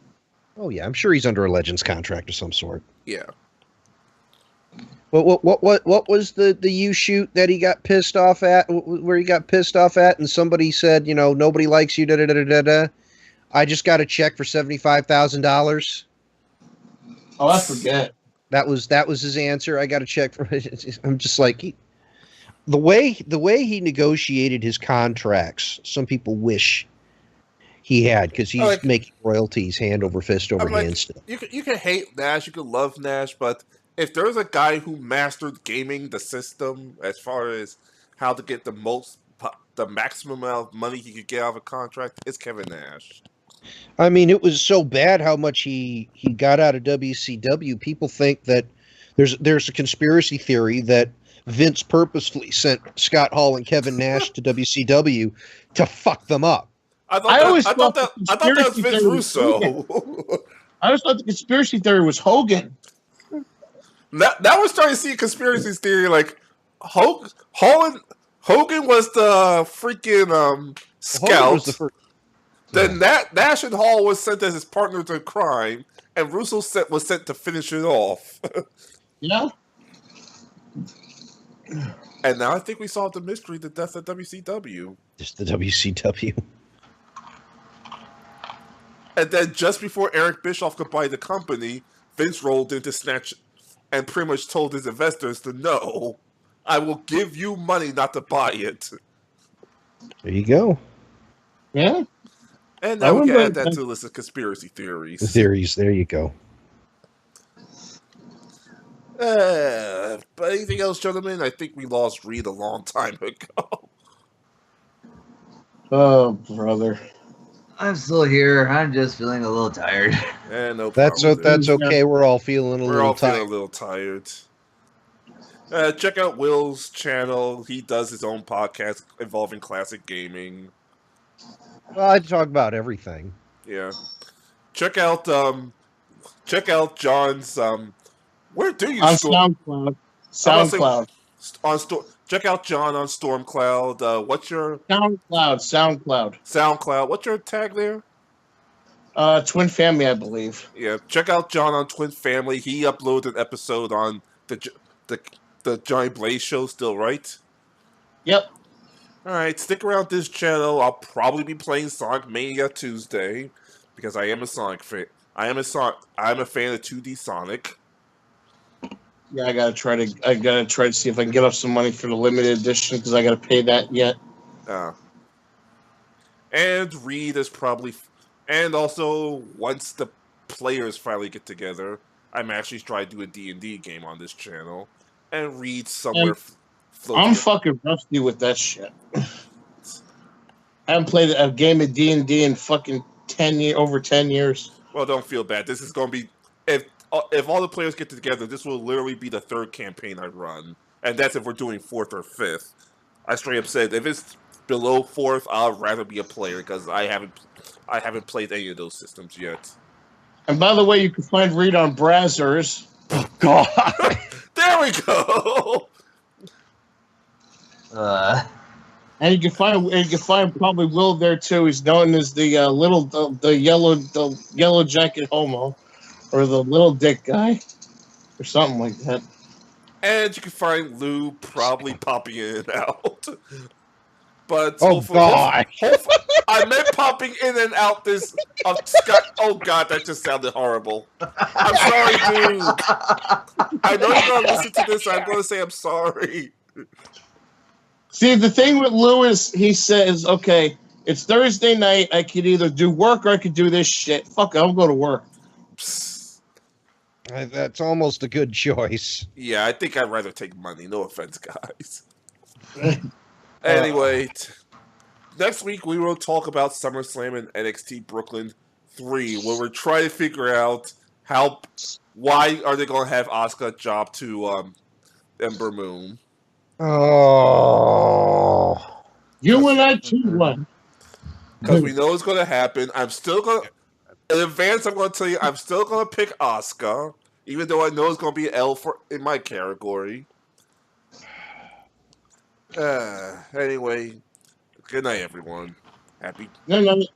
[SPEAKER 3] oh yeah, I'm sure he's under a Legends contract of some sort.
[SPEAKER 2] Yeah.
[SPEAKER 3] What was the U shoot that he got pissed off at? Where he got pissed off at, and somebody said, nobody likes you. Da da da da da. I just got a check for $75,000.
[SPEAKER 1] Oh, I forget.
[SPEAKER 3] That was his answer. I got a check for. I'm just like the way he negotiated his contracts. Some people wish he had, because he's making royalties hand over fist over hand still.
[SPEAKER 2] You can hate Nash, you can love Nash, but if there's a guy who mastered gaming the system as far as how to get the maximum amount of money he could get out of a contract, it's Kevin Nash.
[SPEAKER 3] I mean, it was so bad how much he got out of WCW. People think that there's a conspiracy theory that Vince purposefully sent Scott Hall and Kevin Nash to WCW to fuck them up.
[SPEAKER 2] I thought that was Vince Russo.
[SPEAKER 1] I always thought the conspiracy theory was Hogan.
[SPEAKER 2] Now we're starting to see a conspiracy theory like Hogan was the freaking scout. Then Nash and Hall was sent as his partners in crime, and Russo was sent to finish it off.
[SPEAKER 1] Yeah.
[SPEAKER 2] And now I think we solved the mystery, the death of WCW.
[SPEAKER 3] Just the WCW.
[SPEAKER 2] And then just before Eric Bischoff could buy the company, Vince rolled in to snatch and pretty much told his investors to no, I will give you money not to buy it.
[SPEAKER 3] There you go.
[SPEAKER 1] Yeah.
[SPEAKER 2] And now we can add that to the list of conspiracy theories.
[SPEAKER 3] There you go.
[SPEAKER 2] But anything else, gentlemen? I think we lost Reed a long time ago.
[SPEAKER 1] Oh, brother.
[SPEAKER 4] I'm still here. I'm just feeling a little tired.
[SPEAKER 2] No
[SPEAKER 3] That's
[SPEAKER 2] problem.
[SPEAKER 3] that's okay. We're all feeling a
[SPEAKER 2] We're
[SPEAKER 3] little
[SPEAKER 2] all feeling
[SPEAKER 3] tired.
[SPEAKER 2] a little tired. Check out Will's channel. He does his own podcast involving classic gaming.
[SPEAKER 3] Well, I talk about everything.
[SPEAKER 2] Yeah. Check out John's where do you
[SPEAKER 1] On
[SPEAKER 2] store
[SPEAKER 1] SoundCloud.
[SPEAKER 2] I'm about to
[SPEAKER 1] SoundCloud.
[SPEAKER 2] say on store check out John on Stormcloud. What's your
[SPEAKER 1] SoundCloud.
[SPEAKER 2] SoundCloud? What's your tag there?
[SPEAKER 1] Twin Family, I believe.
[SPEAKER 2] Yeah, check out John on Twin Family. He uploaded an episode on the Johnny Blaze show still, right?
[SPEAKER 1] Yep.
[SPEAKER 2] Alright, stick around this channel. I'll probably be playing Sonic Mania Tuesday because I am a Sonic fan. I'm a fan of 2D Sonic.
[SPEAKER 1] Yeah, I gotta try to see if I can get up some money for the limited edition because I gotta pay that yet.
[SPEAKER 2] And Reed is probably, and also once the players finally get together, I'm actually trying to do a D&D game on this channel, and Reed somewhere.
[SPEAKER 1] I'm fucking rusty with that shit. I haven't played a game of D&D in fucking over 10 years.
[SPEAKER 2] Well, don't feel bad. This is going to be if all the players get together, this will literally be the third campaign I run, and that's if we're doing 4th or 5th. I straight up said if it's below 4th, I'd rather be a player because I haven't played any of those systems yet.
[SPEAKER 1] And by the way, you can find Reed on Brazzers.
[SPEAKER 3] Oh God!
[SPEAKER 2] There we go.
[SPEAKER 1] And you can find probably Will there too. He's known as the yellow jacket homo, or the little dick guy, or something like that.
[SPEAKER 2] And you can find Lou probably popping in and out. But
[SPEAKER 3] hopefully,
[SPEAKER 2] I meant popping in and out this of Scott. Oh God, that just sounded horrible. I'm sorry, dude. I know you're gonna listen to this. So I'm gonna say I'm sorry.
[SPEAKER 1] See, the thing with Lou is he says, okay, it's Thursday night. I could either do work or I could do this shit. Fuck it, I'll go to work.
[SPEAKER 3] That's almost a good choice.
[SPEAKER 2] Yeah, I think I'd rather take money. No offense, guys. Anyway, next week we will talk about SummerSlam and NXT Brooklyn 3, where we're trying to figure out why are they going to have Asuka job to Ember Moon.
[SPEAKER 3] Oh.
[SPEAKER 1] You and I too, what?
[SPEAKER 2] Because we know it's going to happen. I'm still going to, in advance, I'm going to tell you, I'm still going to pick Asuka, even though I know it's going to be an L in my category. Anyway, good night, everyone. Happy.
[SPEAKER 1] No.
[SPEAKER 2] Night.